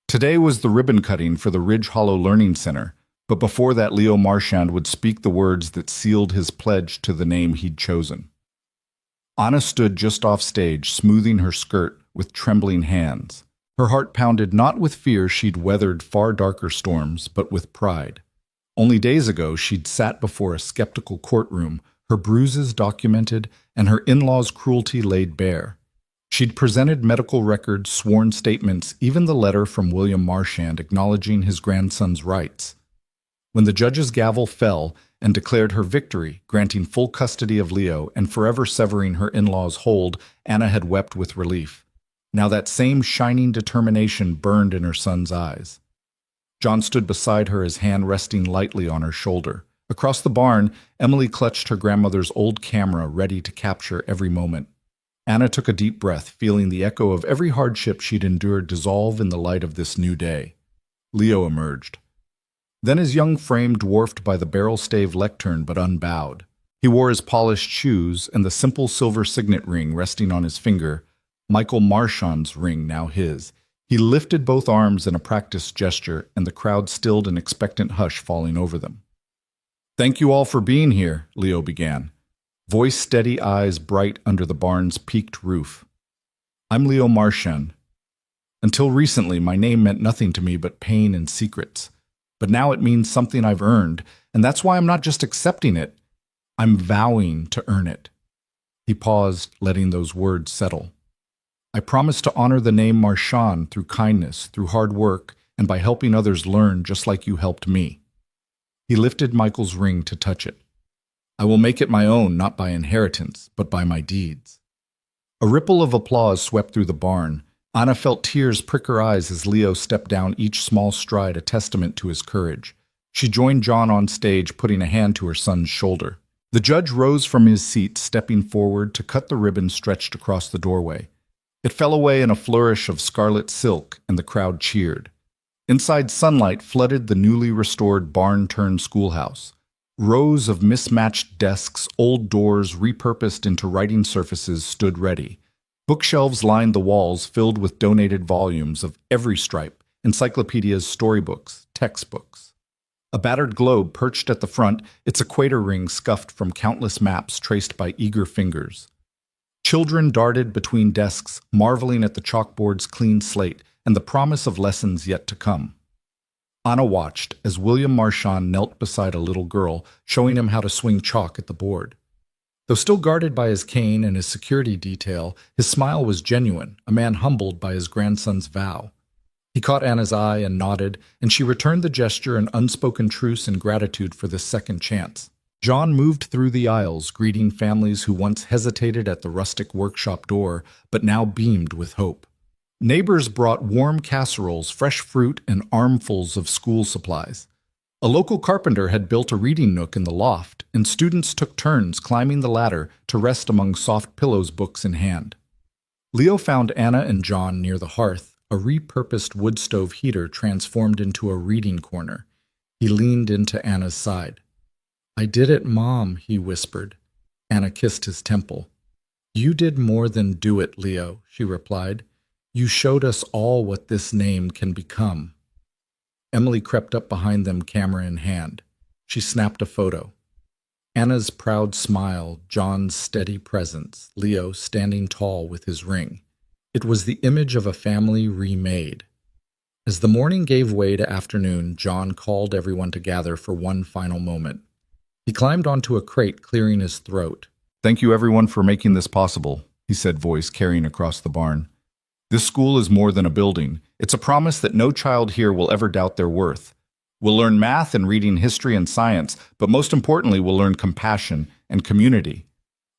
Speaker 1: Today was the ribbon cutting for the Ridge Hollow Learning Center, but before that Leo Marchand would speak the words that sealed his pledge to the name he'd chosen. Anna stood just off stage, smoothing her skirt with trembling hands. Her heart pounded not with fear, she'd weathered far darker storms, but with pride. Only days ago she'd sat before a skeptical courtroom, her bruises documented and her in-laws' cruelty laid bare. She'd presented medical records, sworn statements, even the letter from William Marchand acknowledging his grandson's rights. When the judge's gavel fell and declared her victory, granting full custody of Leo and forever severing her in-laws' hold, Anna had wept with relief. Now that same shining determination burned in her son's eyes. John stood beside her, his hand resting lightly on her shoulder. Across the barn, Emily clutched her grandmother's old camera, ready to capture every moment. Anna took a deep breath, feeling the echo of every hardship she'd endured dissolve in the light of this new day. Leo emerged. Then his young frame dwarfed by the barrel-stave lectern but unbowed. He wore his polished shoes and the simple silver signet ring resting on his finger, Michael Marchand's ring, now his. He lifted both arms in a practiced gesture, and the crowd stilled an expectant hush falling over them. "Thank you all for being here," Leo began, voice steady, eyes bright under the barn's peaked roof. "I'm Leo Marchand. Until recently, my name meant nothing to me but pain and secrets. But now it means something I've earned, and that's why I'm not just accepting it. I'm vowing to earn it." He paused, letting those words settle. "I promise to honor the name Marchand through kindness, through hard work, and by helping others learn just like you helped me." He lifted Michael's ring to touch it. "I will make it my own, not by inheritance, but by my deeds." A ripple of applause swept through the barn. Anna felt tears prick her eyes as Leo stepped down each small stride, a testament to his courage. She joined John on stage, putting a hand to her son's shoulder. The judge rose from his seat, stepping forward to cut the ribbon stretched across the doorway. It fell away in a flourish of scarlet silk, and the crowd cheered. Inside, sunlight flooded the newly restored barn-turned-schoolhouse. Rows of mismatched desks, old doors repurposed into writing surfaces stood ready. Bookshelves lined the walls filled with donated volumes of every stripe, encyclopedias, storybooks, textbooks. A battered globe perched at the front, its equator ring scuffed from countless maps traced by eager fingers. Children darted between desks, marveling at the chalkboard's clean slate and the promise of lessons yet to come. Anna watched as William Marchand knelt beside a little girl, showing him how to swing chalk at the board. Though still guarded by his cane and his security detail, his smile was genuine, a man humbled by his grandson's vow. He caught Anna's eye and nodded, and she returned the gesture in unspoken truce and gratitude for this second chance. John moved through the aisles, greeting families who once hesitated at the rustic workshop door, but now beamed with hope. Neighbors brought warm casseroles, fresh fruit, and armfuls of school supplies. A local carpenter had built a reading nook in the loft, and students took turns climbing the ladder to rest among soft pillows, books in hand. Leo found Anna and John near the hearth, a repurposed wood stove heater transformed into a reading corner. He leaned into Anna's side. "I did it, Mom," he whispered. Anna kissed his temple. "You did more than do it, Leo," she replied. "You showed us all what this name can become." Emily crept up behind them, camera in hand. She snapped a photo. Anna's proud smile, John's steady presence, Leo standing tall with his ring. It was the image of a family remade. As the morning gave way to afternoon, John called everyone to gather for one final moment. He climbed onto a crate, clearing his throat. "Thank you everyone for making this possible," he said, voice carrying across the barn. "This school is more than a building. It's a promise that no child here will ever doubt their worth. We'll learn math and reading, history and science, but most importantly, we'll learn compassion and community."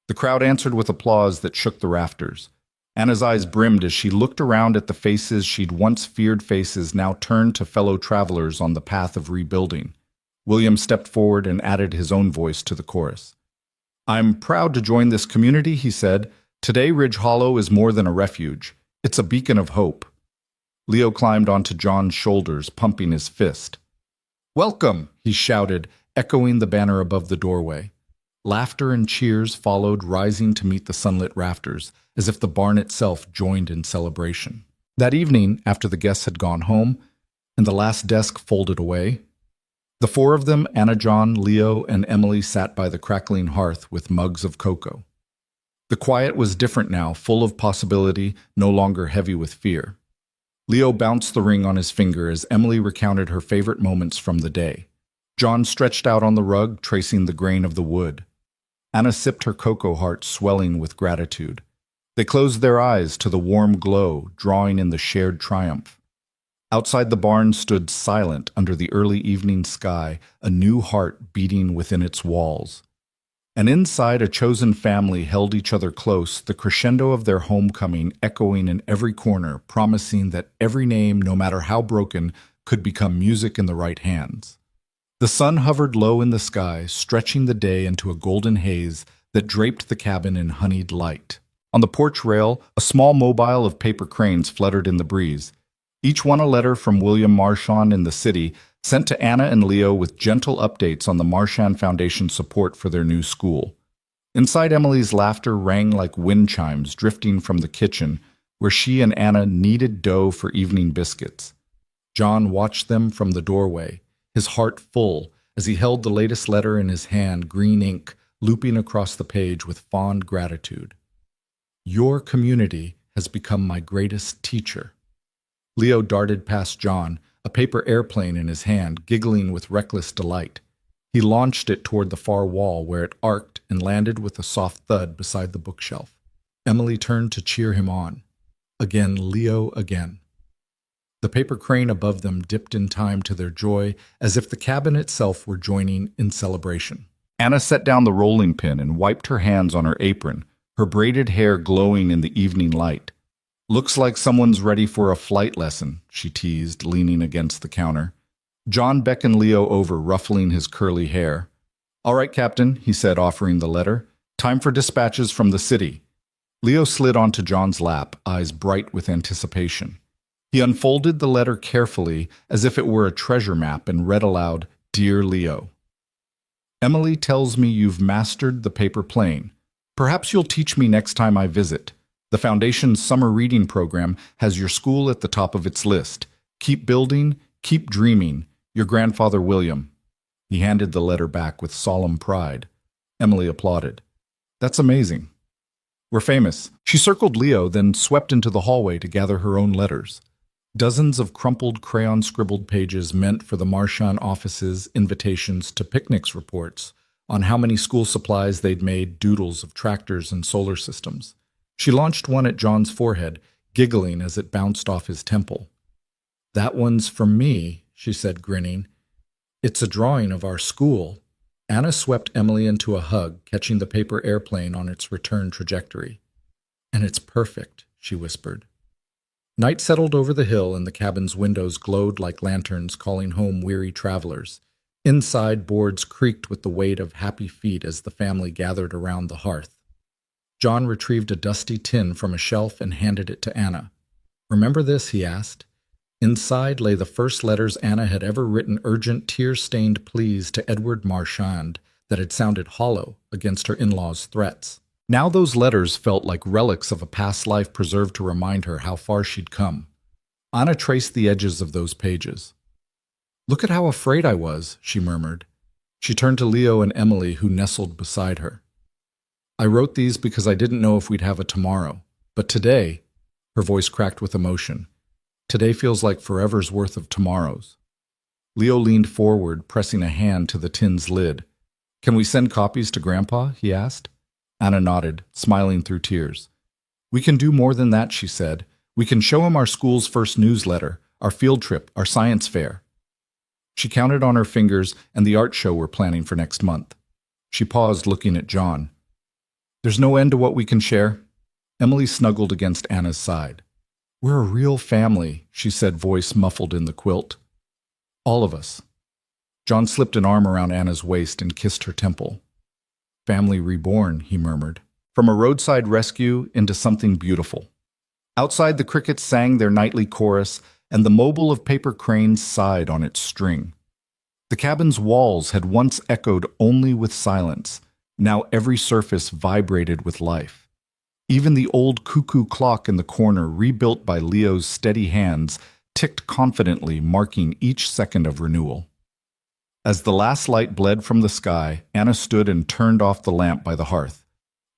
Speaker 1: The crowd answered with applause that shook the rafters. Anna's eyes brimmed as she looked around at the faces she'd once feared, faces now turned to fellow travelers on the path of rebuilding. William stepped forward and added his own voice to the chorus. "I'm proud to join this community," he said. "Today, Ridge Hollow is more than a refuge. It's a beacon of hope." Leo climbed onto John's shoulders, pumping his fist. "Welcome," he shouted, echoing the banner above the doorway. Laughter and cheers followed, rising to meet the sunlit rafters, as if the barn itself joined in celebration. That evening, after the guests had gone home, and the last desk folded away, the four of them, Anna, John, Leo, and Emily, sat by the crackling hearth with mugs of cocoa. The quiet was different now, full of possibility, no longer heavy with fear. Leo bounced the ring on his finger as Emily recounted her favorite moments from the day. John stretched out on the rug, tracing the grain of the wood. Anna sipped her cocoa, heart swelling with gratitude. They closed their eyes to the warm glow, drawing in the shared triumph. Outside the barn stood silent under the early evening sky, a new heart beating within its walls. And inside, a chosen family held each other close, the crescendo of their homecoming echoing in every corner, promising that every name, no matter how broken, could become music in the right hands. The sun hovered low in the sky, stretching the day into a golden haze that draped the cabin in honeyed light. On the porch rail, a small mobile of paper cranes fluttered in the breeze, each one a letter from William Marchand in the city, sent to Anna and Leo with gentle updates on the Marchand Foundation support for their new school. Inside, Emily's laughter rang like wind chimes drifting from the kitchen, where she and Anna kneaded dough for evening biscuits. John watched them from the doorway, his heart full, as he held the latest letter in his hand, green ink looping across the page with fond gratitude. "Your community has become my greatest teacher." Leo darted past John, a paper airplane in his hand, giggling with reckless delight. He launched it toward the far wall, where it arced and landed with a soft thud beside the bookshelf. Emily turned to cheer him on. Again, Leo, again. The paper crane above them dipped in time to their joy, as if the cabin itself were joining in celebration. Anna set down the rolling pin and wiped her hands on her apron, her braided hair glowing in the evening light. "Looks like someone's ready for a flight lesson," she teased, leaning against the counter. John beckoned Leo over, ruffling his curly hair. "All right, Captain," he said, offering the letter. "Time for dispatches from the city." Leo slid onto John's lap, eyes bright with anticipation. He unfolded the letter carefully as if it were a treasure map and read aloud, "Dear Leo, Emily tells me you've mastered the paper plane. Perhaps you'll teach me next time I visit. The Foundation's summer reading program has your school at the top of its list. Keep building, keep dreaming. Your grandfather William." He handed the letter back with solemn pride. Emily applauded. "That's amazing. We're famous." She circled Leo, then swept into the hallway to gather her own letters. Dozens of crumpled crayon-scribbled pages meant for the Marchand office's invitations to picnics reports on how many school supplies they'd made, doodles of tractors and solar systems. She launched one at John's forehead, giggling as it bounced off his temple. "That one's from me," she said, grinning. "It's a drawing of our school." Anna swept Emily into a hug, catching the paper airplane on its return trajectory. "And it's perfect," she whispered. Night settled over the hill, and the cabin's windows glowed like lanterns calling home weary travelers. Inside, boards creaked with the weight of happy feet as the family gathered around the hearth. John retrieved a dusty tin from a shelf and handed it to Anna. "Remember this?" he asked. Inside lay the first letters Anna had ever written, urgent, tear-stained pleas to Edward Marchand that had sounded hollow against her in-laws' threats. Now those letters felt like relics of a past life preserved to remind her how far she'd come. Anna traced the edges of those pages. "Look at how afraid I was," she murmured. She turned to Leo and Emily, who nestled beside her. "I wrote these because I didn't know if we'd have a tomorrow. But today," her voice cracked with emotion, "today feels like forever's worth of tomorrows." Leo leaned forward, pressing a hand to the tin's lid. "Can we send copies to Grandpa?" he asked. Anna nodded, smiling through tears. "We can do more than that," she said. "We can show him our school's first newsletter, our field trip, our science fair." She counted on her fingers and the art show we're planning for next month. She paused, looking at John. "There's no end to what we can share." Emily snuggled against Anna's side. "We're a real family," she said, voice muffled in the quilt. "All of us." John slipped an arm around Anna's waist and kissed her temple. "Family reborn," he murmured. "From a roadside rescue into something beautiful." Outside, the crickets sang their nightly chorus, and the mobile of paper cranes sighed on its string. The cabin's walls had once echoed only with silence. Now every surface vibrated with life. Even the old cuckoo clock in the corner, rebuilt by Leo's steady hands, ticked confidently, marking each second of renewal. As the last light bled from the sky, Anna stood and turned off the lamp by the hearth.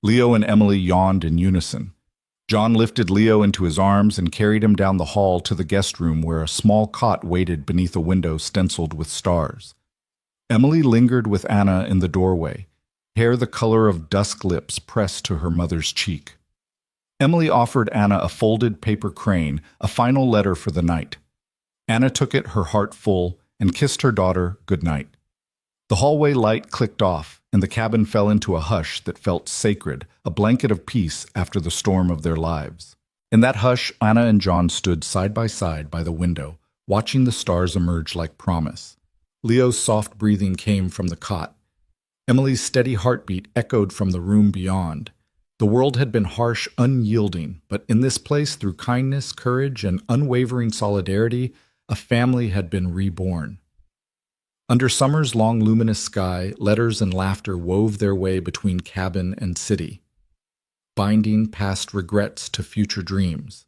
Speaker 1: Leo and Emily yawned in unison. John lifted Leo into his arms and carried him down the hall to the guest room where a small cot waited beneath a window stenciled with stars. Emily lingered with Anna in the doorway, hair the color of dusk lips pressed to her mother's cheek. Emily offered Anna a folded paper crane, a final letter for the night. Anna took it, her heart full, and kissed her daughter good night. The hallway light clicked off, and the cabin fell into a hush that felt sacred, a blanket of peace after the storm of their lives. In that hush, Anna and John stood side by the window, watching the stars emerge like promise. Leo's soft breathing came from the cot. Emily's steady heartbeat echoed from the room beyond. The world had been harsh, unyielding, but in this place, through kindness, courage, and unwavering solidarity, a family had been reborn. Under summer's long luminous sky, letters and laughter wove their way between cabin and city, binding past regrets to future dreams.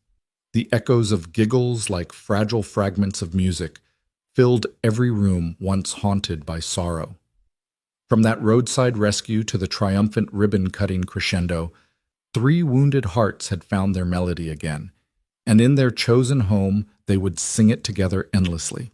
Speaker 1: The echoes of giggles, like fragile fragments of music, filled every room once haunted by sorrow. From that roadside rescue to the triumphant ribbon-cutting crescendo, 3 wounded hearts had found their melody again, and in their chosen home they would sing it together endlessly.